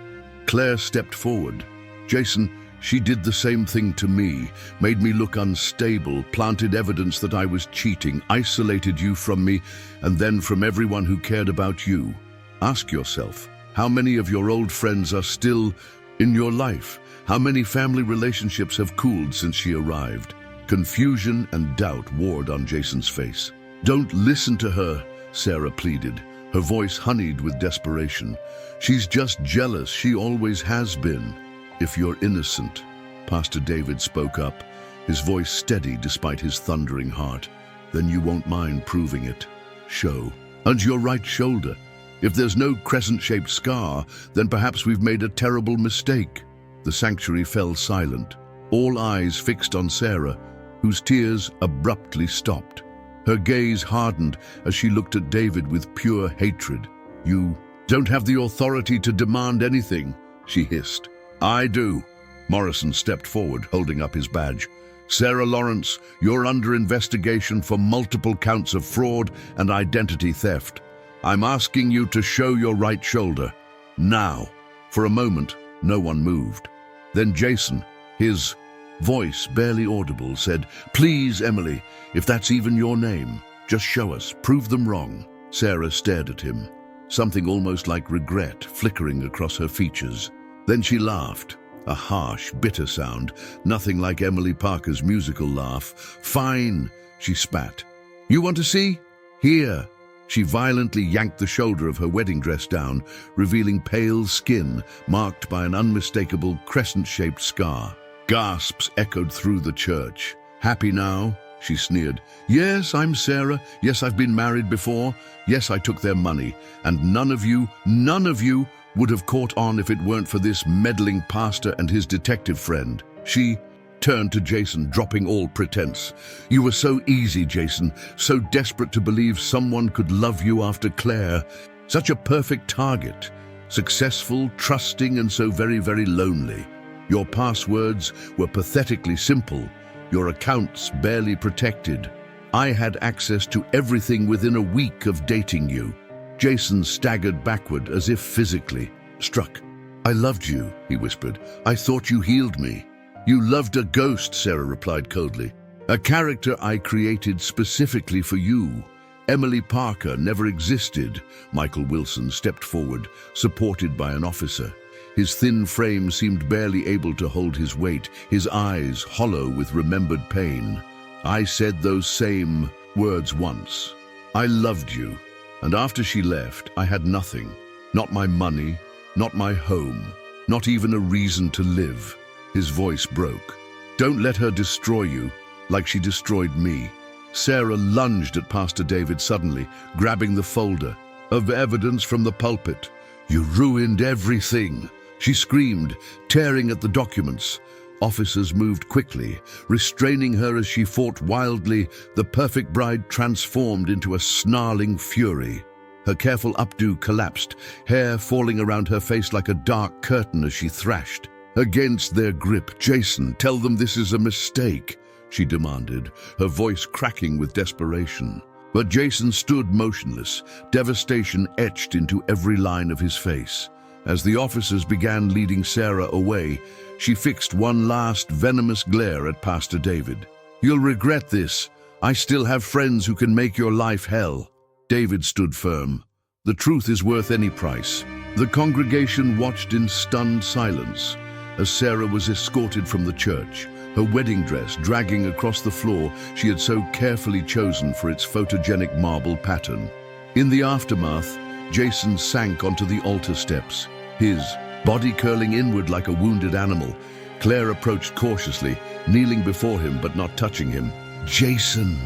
A: Claire stepped forward. "Jason, she did the same thing to me, made me look unstable, planted evidence that I was cheating, isolated you from me, and then from everyone who cared about you. Ask yourself, how many of your old friends are still in your life? How many family relationships have cooled since she arrived?" Confusion and doubt warred on Jason's face. "Don't listen to her," Sarah pleaded, her voice honeyed with desperation. "She's just jealous. She always has been." "If you're innocent," Pastor David spoke up, his voice steady despite his thundering heart, "then you won't mind proving it. Show. And your right shoulder. If there's no crescent-shaped scar, then perhaps we've made a terrible mistake." The sanctuary fell silent, all eyes fixed on Sarah, whose tears abruptly stopped. Her gaze hardened as she looked at David with pure hatred. "You don't have the authority to demand anything," she hissed. "I do." Morrison stepped forward, holding up his badge. "Sarah Lawrence, you're under investigation for multiple counts of fraud and identity theft. I'm asking you to show your right shoulder. Now." For a moment, no one moved. Then Jason, his voice barely audible, said, "Please, Emily, if that's even your name, just show us, prove them wrong." Sarah stared at him, something almost like regret flickering across her features. Then she laughed, a harsh, bitter sound, nothing like Emily Parker's musical laugh. "Fine," she spat. "You want to see? Here." She violently yanked the shoulder of her wedding dress down, revealing pale skin marked by an unmistakable crescent-shaped scar. Gasps echoed through the church. "Happy now?" she sneered. "Yes, I'm Sarah. Yes, I've been married before. Yes, I took their money. And none of you would have caught on if it weren't for this meddling pastor and his detective friend." She turned to Jason, dropping all pretense. "You were so easy, Jason, so desperate to believe someone could love you after Claire. Such a perfect target. Successful, trusting, and so very, very lonely. Your passwords were pathetically simple. your accounts barely protected. I had access to everything within a week of dating you." Jason staggered backward as if physically struck. "I loved you," he whispered. "I thought you healed me." "You loved a ghost," Sarah replied coldly. "A character I created specifically for you. Emily Parker never existed." Michael Wilson stepped forward, supported by an officer. His thin frame seemed barely able to hold his weight, his eyes hollow with remembered pain. "I said those same words once. I loved you. And after she left, I had nothing. Not my money, not my home, not even a reason to live." His voice broke. "Don't let her destroy you like she destroyed me." Sarah lunged at Pastor David suddenly, grabbing the folder of evidence from the pulpit. "You ruined everything," she screamed, tearing at the documents. Officers moved quickly, restraining her as she fought wildly. The perfect bride transformed into a snarling fury. Her careful updo collapsed, hair falling around her face like a dark curtain as she thrashed. Against their grip, "Jason, tell them this is a mistake," she demanded, her voice cracking with desperation. But Jason stood motionless, devastation etched into every line of his face. As the officers began leading Sarah away, she fixed one last venomous glare at Pastor David. "You'll regret this. I still have friends who can make your life hell." David stood firm. "The truth is worth any price." The congregation watched in stunned silence as Sarah was escorted from the church, her wedding dress dragging across the floor she had so carefully chosen for its photogenic marble pattern. In the aftermath, Jason sank onto the altar steps, his body curling inward like a wounded animal. Claire approached cautiously, kneeling before him but not touching him. "Jason,"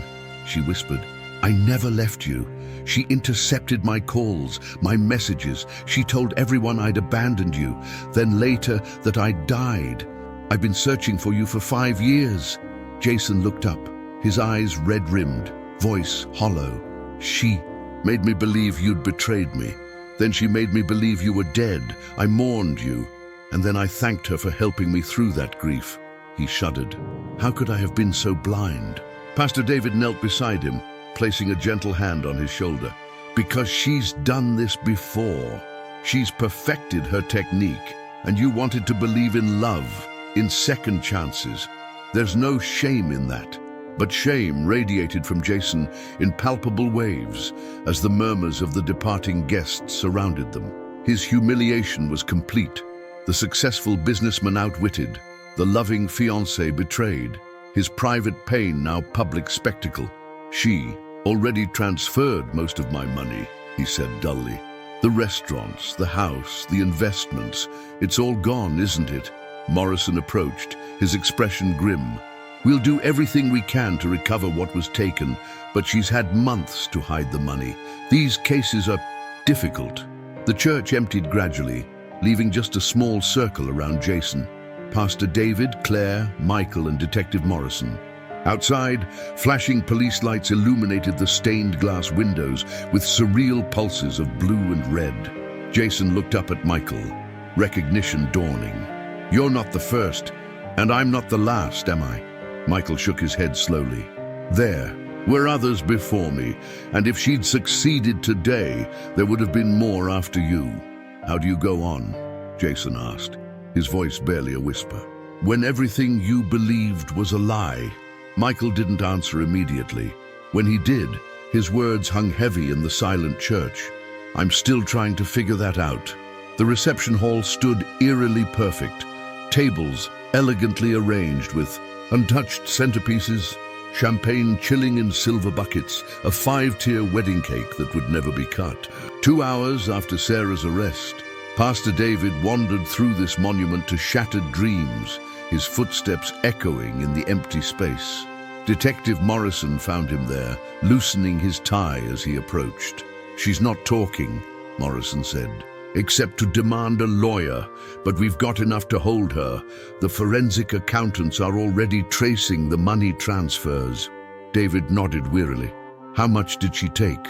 A: she whispered, "I never left you. She intercepted my calls, my messages. She told everyone I'd abandoned you, then later that I'd died. I've been searching for you for 5 years." Jason looked up, his eyes red-rimmed, voice hollow. "She made me believe you'd betrayed me. Then she made me believe you were dead. I mourned you, and then I thanked her for helping me through that grief." He shuddered. "How could I have been so blind?" Pastor David knelt beside him, placing a gentle hand on his shoulder. "Because she's done this before. She's perfected her technique, and you wanted to believe in love, in second chances. There's no shame in that." But shame radiated from Jason in palpable waves as the murmurs of the departing guests surrounded them. His humiliation was complete. The successful businessman outwitted, the loving fiancé betrayed, his private pain now public spectacle. "She already transferred most of my money," he said dully. "The restaurants, the house, the investments, it's all gone, isn't it?" Morrison approached, his expression grim. "We'll do everything we can to recover what was taken, but she's had months to hide the money. These cases are difficult." The church emptied gradually, leaving just a small circle around Jason. Pastor David, Claire, Michael, and Detective Morrison. Outside, flashing police lights illuminated the stained glass windows with surreal pulses of blue and red. Jason looked up at Michael, recognition dawning. "You're not the first, and I'm not the last, am I?" Michael shook his head slowly. "There were others before me, and if she'd succeeded today, there would have been more after you." "How do you go on?" Jason asked, his voice barely a whisper. "When everything you believed was a lie." Michael didn't answer immediately. When he did, his words hung heavy in the silent church. "I'm still trying to figure that out." The reception hall stood eerily perfect, tables elegantly arranged with untouched centerpieces, champagne chilling in silver buckets, a 5-tier wedding cake that would never be cut. 2 hours after Sarah's arrest, Pastor David wandered through this monument to shattered dreams, his footsteps echoing in the empty space. Detective Morrison found him there, loosening his tie as he approached. "She's not talking," Morrison said, "except to demand a lawyer, but we've got enough to hold her. The forensic accountants are already tracing the money transfers." David nodded wearily. "How much did she take?"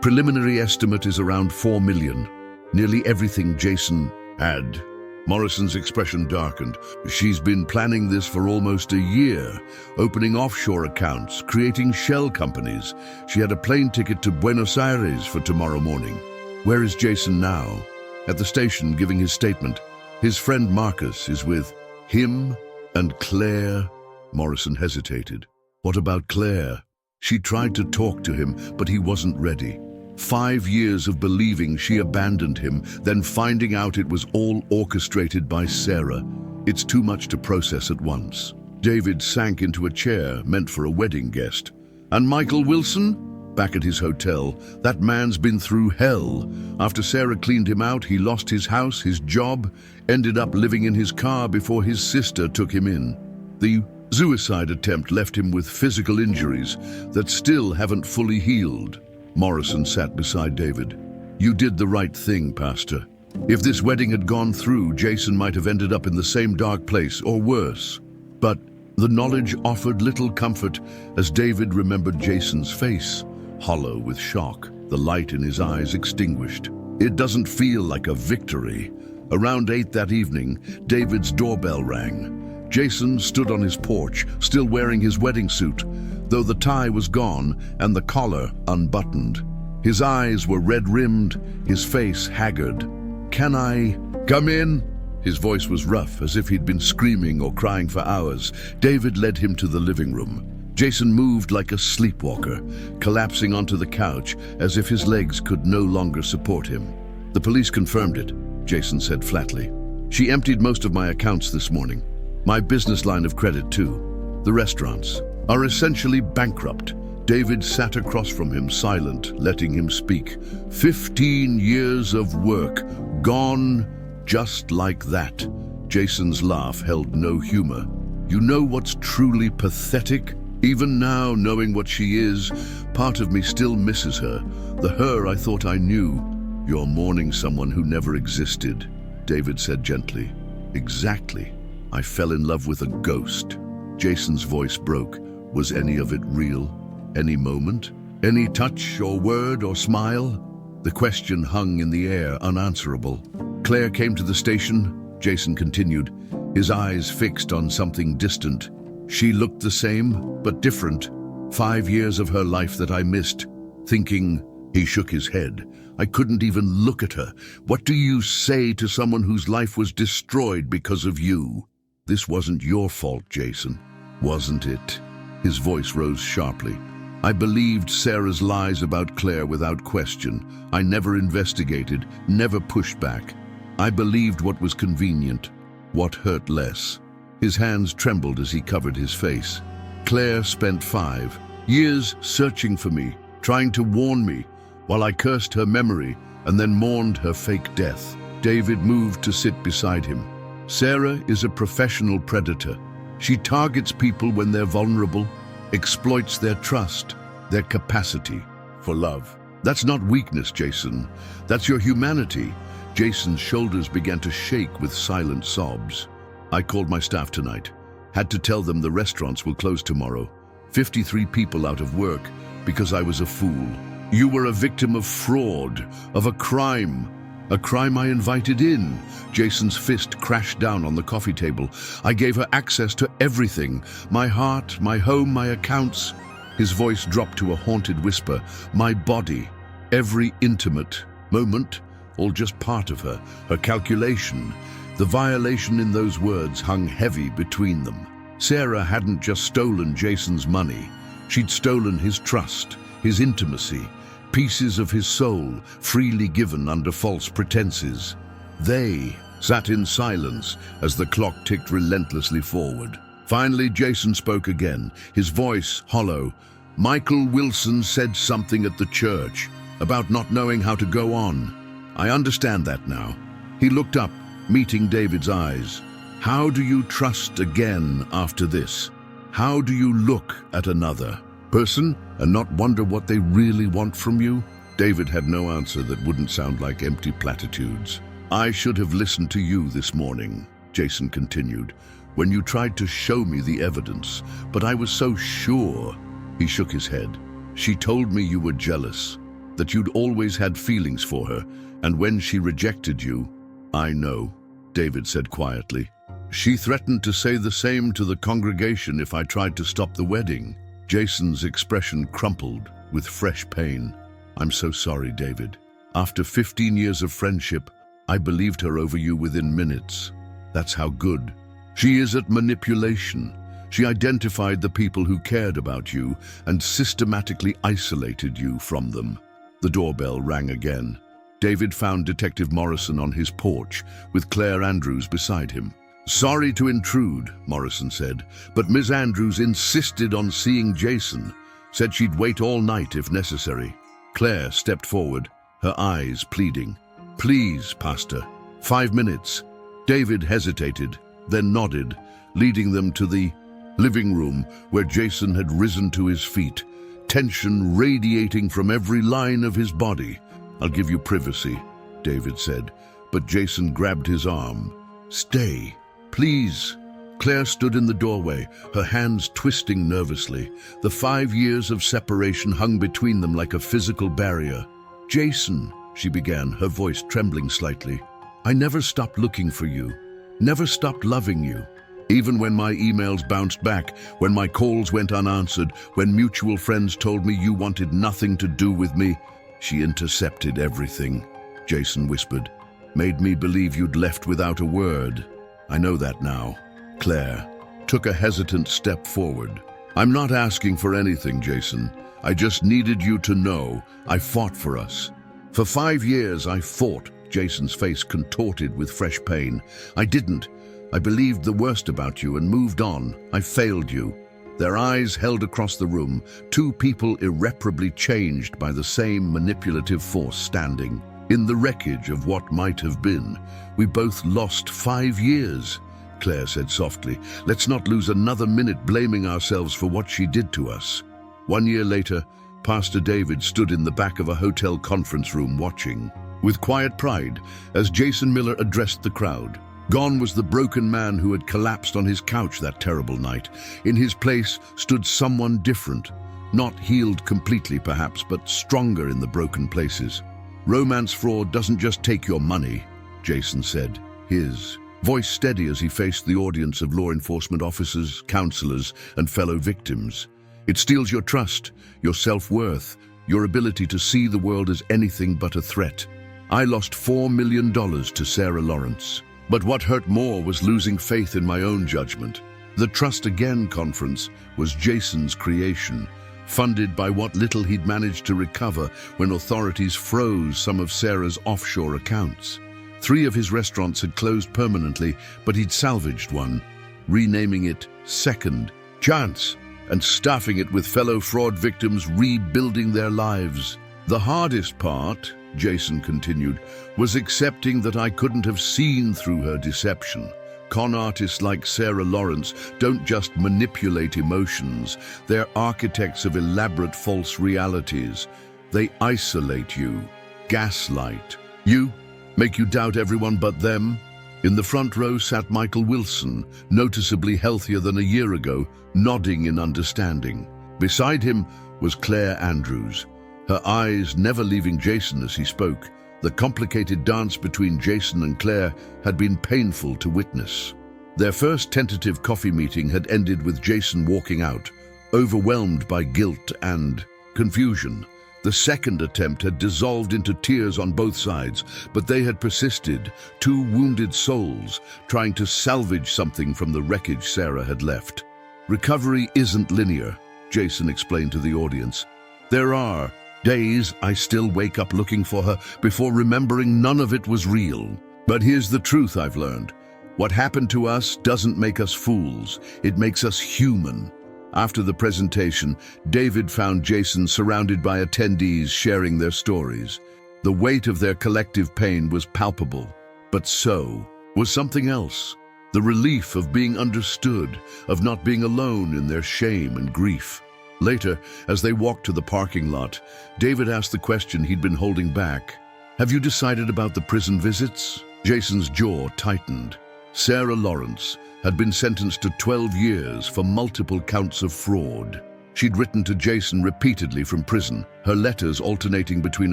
A: "Preliminary estimate is around $4 million. Nearly everything Jason had." Morrison's expression darkened. She's been planning this for almost a year, opening offshore accounts, creating shell companies. She had a plane ticket to Buenos Aires for tomorrow morning. Where is Jason now? At the station, giving his statement. His friend Marcus is with him and Claire. Morrison hesitated. What about Claire? She tried to talk to him, but he wasn't ready. 5 years of believing she abandoned him, then finding out it was all orchestrated by Sarah. It's too much to process at once. David sank into a chair meant for a wedding guest. And Michael Wilson? Back at his hotel. That man's been through hell. After Sarah cleaned him out, he lost his house, his job, ended up living in his car before his sister took him in. The suicide attempt left him with physical injuries that still haven't fully healed. Morrison sat beside David. You did the right thing, Pastor. If this wedding had gone through, Jason might have ended up in the same dark place, or worse. But the knowledge offered little comfort as David remembered Jason's face, hollow with shock, the light in his eyes extinguished. It doesn't feel like a victory. Around 8 that evening, David's doorbell rang. Jason stood on his porch, still wearing his wedding suit, though the tie was gone and the collar unbuttoned. His eyes were red-rimmed, his face haggard. Can I come in? His voice was rough, as if he'd been screaming or crying for hours. David led him to the living room. Jason moved like a sleepwalker, collapsing onto the couch as if his legs could no longer support him. The police confirmed it, Jason said flatly. She emptied most of my accounts this morning. My business line of credit, too. The restaurants are essentially bankrupt. David sat across from him, silent, letting him speak. 15 years of work, gone just like that. Jason's laugh held no humor. You know what's truly pathetic? Even now, knowing what she is, part of me still misses her. The her I thought I knew. You're mourning someone who never existed, David said gently. Exactly. I fell in love with a ghost. Jason's voice broke. Was any of it real? Any moment? Any touch or word or smile? The question hung in the air, unanswerable. Claire came to the station, Jason continued, his eyes fixed on something distant. She looked the same, but different. 5 years of her life that I missed. Thinking, he shook his head. I couldn't even look at her. What do you say to someone whose life was destroyed because of you? This wasn't your fault, Jason, wasn't it? His voice rose sharply. I believed Sarah's lies about Claire without question. I never investigated, never pushed back. I believed what was convenient, what hurt less. His hands trembled as he covered his face. Claire spent 5 years searching for me, trying to warn me, while I cursed her memory and then mourned her fake death. David moved to sit beside him. Sarah is a professional predator. She targets people when they're vulnerable, exploits their trust, their capacity for love. That's not weakness, Jason. That's your humanity. Jason's shoulders began to shake with silent sobs. I called my staff tonight. Had to tell them the restaurants will close tomorrow. 53 people out of work because I was a fool. You were a victim of fraud, of a crime I invited in. Jason's fist crashed down on the coffee table. I gave her access to everything. My heart, my home, my accounts. His voice dropped to a haunted whisper. My body, every intimate moment, all just part of her, her calculation. The violation in those words hung heavy between them. Sarah hadn't just stolen Jason's money. She'd stolen his trust, his intimacy, pieces of his soul freely given under false pretenses. They sat in silence as the clock ticked relentlessly forward. Finally, Jason spoke again, his voice hollow. Michael Wilson said something at the church about not knowing how to go on. I understand that now. He looked up, meeting David's eyes. How do you trust again after this? How do you look at another person and not wonder what they really want from you? David had no answer that wouldn't sound like empty platitudes. I should have listened to you this morning, Jason continued, when you tried to show me the evidence, but I was so sure. He shook his head. She told me you were jealous, that you'd always had feelings for her, and when she rejected you, I know. David said quietly. She threatened to say the same to the congregation if I tried to stop the wedding. Jason's expression crumpled with fresh pain. I'm so sorry, David. After 15 years of friendship, I believed her over you within minutes. That's how good. She is at manipulation. She identified the people who cared about you and systematically isolated you from them. The doorbell rang again. David found Detective Morrison on his porch, with Claire Andrews beside him. Sorry to intrude, Morrison said, but Ms. Andrews insisted on seeing Jason. Said she'd wait all night if necessary. Claire stepped forward, her eyes pleading. Please, Pastor. 5 minutes. David hesitated, then nodded, leading them to the living room where Jason had risen to his feet, tension radiating from every line of his body. I'll give you privacy, David said, but Jason grabbed his arm. Stay, please. Claire stood in the doorway, her hands twisting nervously. The 5 years of separation hung between them like a physical barrier. Jason, she began, her voice trembling slightly. I never stopped looking for you, never stopped loving you. Even when my emails bounced back, when my calls went unanswered, when mutual friends told me you wanted nothing to do with me, she intercepted everything, Jason whispered. Made me believe you'd left without a word. I know that now. Claire took a hesitant step forward. I'm not asking for anything, Jason. I just needed you to know I fought for us. For 5 years I fought, Jason's face contorted with fresh pain. I didn't. I believed the worst about you and moved on. I failed you. Their eyes held across the room, two people irreparably changed by the same manipulative force standing. In the wreckage of what might have been, we both lost 5 years, Claire said softly. Let's not lose another minute blaming ourselves for what she did to us. 1 year later, Pastor David stood in the back of a hotel conference room watching, with quiet pride, as Jason Miller addressed the crowd. Gone was the broken man who had collapsed on his couch that terrible night. In his place stood someone different, not healed completely perhaps, but stronger in the broken places. Romance fraud doesn't just take your money, Jason said, his voice steady as he faced the audience of law enforcement officers, counselors, and fellow victims. It steals your trust, your self-worth, your ability to see the world as anything but a threat. I lost $4 million to Sarah Lawrence. But what hurt more was losing faith in my own judgment. The Trust Again conference was Jason's creation, funded by what little he'd managed to recover when authorities froze some of Sarah's offshore accounts. 3 of his restaurants had closed permanently, but he'd salvaged one, renaming it Second Chance, and staffing it with fellow fraud victims rebuilding their lives. The hardest part, Jason continued, was accepting that I couldn't have seen through her deception. Con artists like Sarah Lawrence don't just manipulate emotions, they're architects of elaborate false realities. They isolate you, gaslight you, make you doubt everyone but them. In the front row sat Michael Wilson, noticeably healthier than a year ago, nodding in understanding. Beside him was Claire Andrews, her eyes never leaving Jason as he spoke. The complicated dance between Jason and Claire had been painful to witness. Their first tentative coffee meeting had ended with Jason walking out, overwhelmed by guilt and confusion. The second attempt had dissolved into tears on both sides, but they had persisted, 2 wounded souls trying to salvage something from the wreckage Sarah had left. Recovery isn't linear, Jason explained to the audience. There are days I still wake up looking for her before remembering none of it was real. But here's the truth I've learned. What happened to us doesn't make us fools. It makes us human. After the presentation, David found Jason surrounded by attendees sharing their stories. The weight of their collective pain was palpable, but so was something else. The relief of being understood, of not being alone in their shame and grief. Later, as they walked to the parking lot, David asked the question he'd been holding back. Have you decided about the prison visits? Jason's jaw tightened. Sarah Lawrence had been sentenced to 12 years for multiple counts of fraud. She'd written to Jason repeatedly from prison, her letters alternating between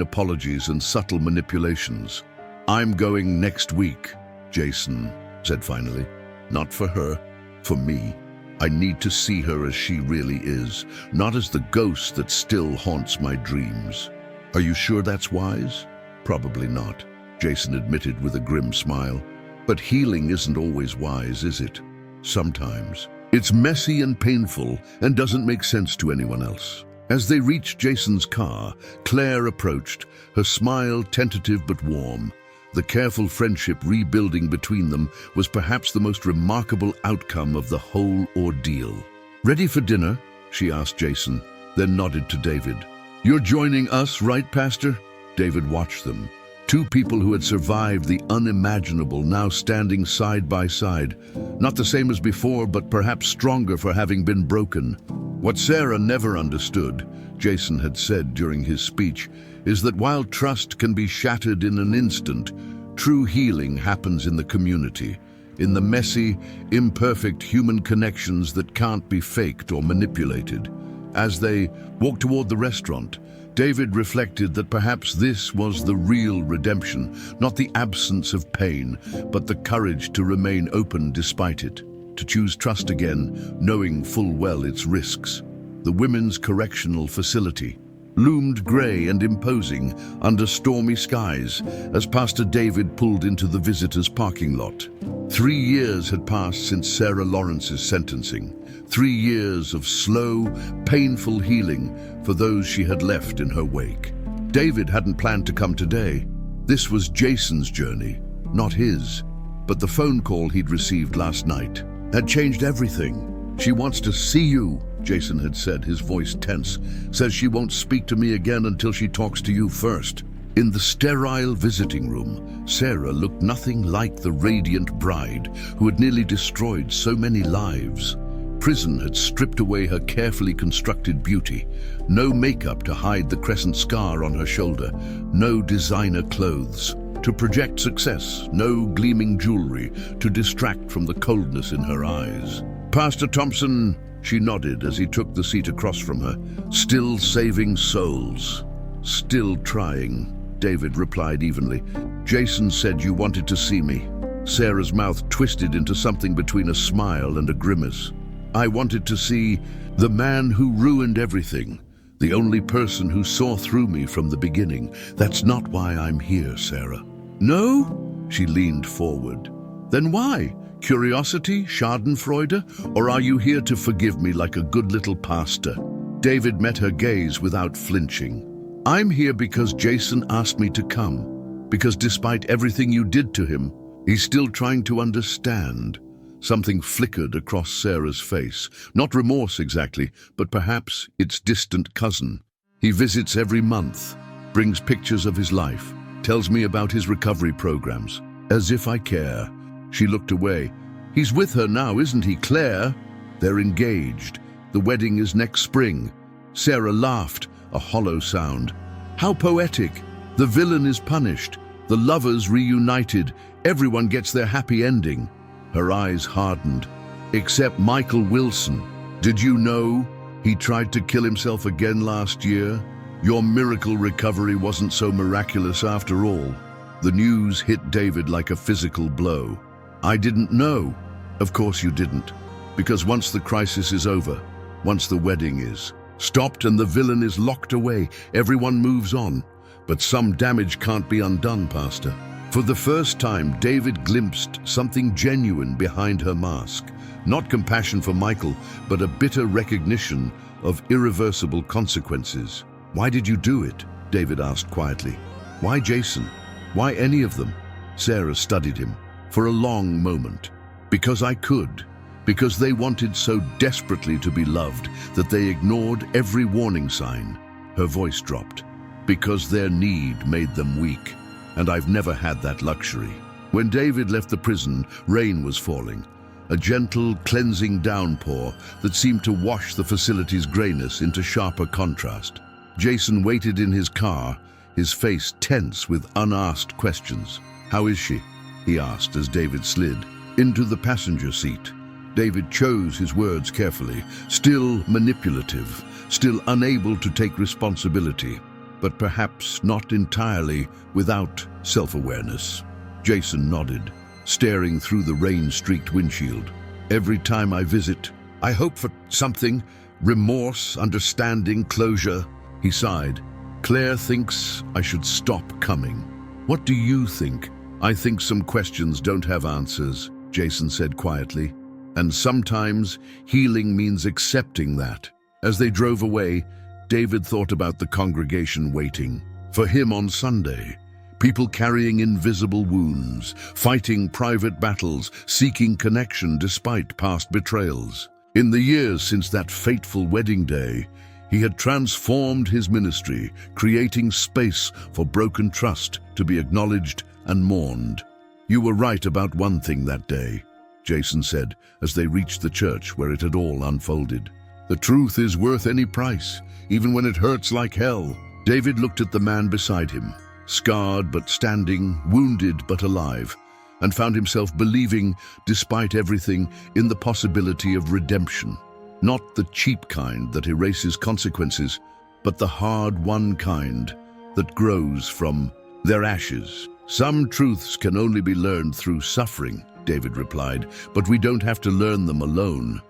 A: apologies and subtle manipulations. I'm going next week, Jason said finally. Not for her, for me. I need to see her as she really is, not as the ghost that still haunts my dreams. Are you sure that's wise? Probably not, Jason admitted with a grim smile. But healing isn't always wise, is it? Sometimes. It's messy and painful and doesn't make sense to anyone else. As they reached Jason's car, Claire approached, her smile tentative but warm. The careful friendship rebuilding between them was perhaps the most remarkable outcome of the whole ordeal. Ready for dinner? She asked Jason, then nodded to David. You're joining us, right, Pastor? David watched them. Two people who had survived the unimaginable now standing side by side. Not the same as before, but perhaps stronger for having been broken. What Sarah never understood, Jason had said during his speech, is that while trust can be shattered in an instant, true healing happens in the community, in the messy, imperfect human connections that can't be faked or manipulated. As they walked toward the restaurant, David reflected that perhaps this was the real redemption, not the absence of pain, but the courage to remain open despite it, to choose trust again, knowing full well its risks. The women's correctional facility loomed grey and imposing under stormy skies as Pastor David pulled into the visitors' parking lot. 3 years had passed since Sarah Lawrence's sentencing. 3 years of slow, painful healing for those she had left in her wake. David hadn't planned to come today. This was Jason's journey, not his. But the phone call he'd received last night had changed everything. She wants to see you, Jason had said, his voice tense. Says she won't speak to me again until she talks to you first. In the sterile visiting room, Sarah looked nothing like the radiant bride who had nearly destroyed so many lives. Prison had stripped away her carefully constructed beauty. No makeup to hide the crescent scar on her shoulder. No designer clothes to project success. No gleaming jewelry to distract from the coldness in her eyes. Pastor Thompson, she nodded as he took the seat across from her. Still saving souls. Still trying, David replied evenly. Jason said you wanted to see me. Sarah's mouth twisted into something between a smile and a grimace. I wanted to see the man who ruined everything, the only person who saw through me from the beginning. That's not why I'm here, Sarah. No? She leaned forward. Then why? Curiosity, schadenfreude, or are you here to forgive me like a good little pastor? David met her gaze without flinching. I'm here because Jason asked me to come, because despite everything you did to him, he's still trying to understand. Something flickered across Sarah's face. Not remorse exactly, but perhaps its distant cousin. He visits every month, brings pictures of his life, tells me about his recovery programs. As if I care. She looked away. He's with her now, isn't he, Claire? They're engaged. The wedding is next spring. Sarah laughed, a hollow sound. How poetic. The villain is punished. The lovers reunited. Everyone gets their happy ending. Her eyes hardened. Except Michael Wilson. Did you know he tried to kill himself again last year? Your miracle recovery wasn't so miraculous after all. The news hit David like a physical blow. I didn't know. Of course you didn't. Because once the crisis is over, once the wedding is stopped and the villain is locked away, everyone moves on. But some damage can't be undone, Pastor. For the first time, David glimpsed something genuine behind her mask. Not compassion for Michael, but a bitter recognition of irreversible consequences. Why did you do it? David asked quietly. Why Jason? Why any of them? Sarah studied him for a long moment. Because I could. Because they wanted so desperately to be loved that they ignored every warning sign. Her voice dropped. Because their need made them weak. And I've never had that luxury. When David left the prison, rain was falling. A gentle, cleansing downpour that seemed to wash the facility's grayness into sharper contrast. Jason waited in his car, his face tense with unasked questions. How is she? He asked as David slid into the passenger seat. David chose his words carefully, still manipulative, still unable to take responsibility, but perhaps not entirely without self-awareness. Jason nodded. staring through the rain-streaked windshield. "Every time I visit, I hope for something, remorse, understanding, closure." He sighed. "Claire thinks I should stop coming." "What do you think?" "I think some questions don't have answers," Jason said quietly. "And sometimes healing means accepting that." As they drove away, David thought about the congregation waiting for him on Sunday. People carrying invisible wounds, fighting private battles, seeking connection despite past betrayals. In the years since that fateful wedding day, he had transformed his ministry, creating space for broken trust to be acknowledged and mourned. "You were right about one thing that day," Jason said as they reached the church where it had all unfolded. "The truth is worth any price, even when it hurts like hell." David looked at the man beside him, scarred but standing, wounded but alive, and found himself believing, despite everything, in the possibility of redemption. Not the cheap kind that erases consequences, but the hard-won kind that grows from their ashes. "Some truths can only be learned through suffering," David replied, "but we don't have to learn them alone."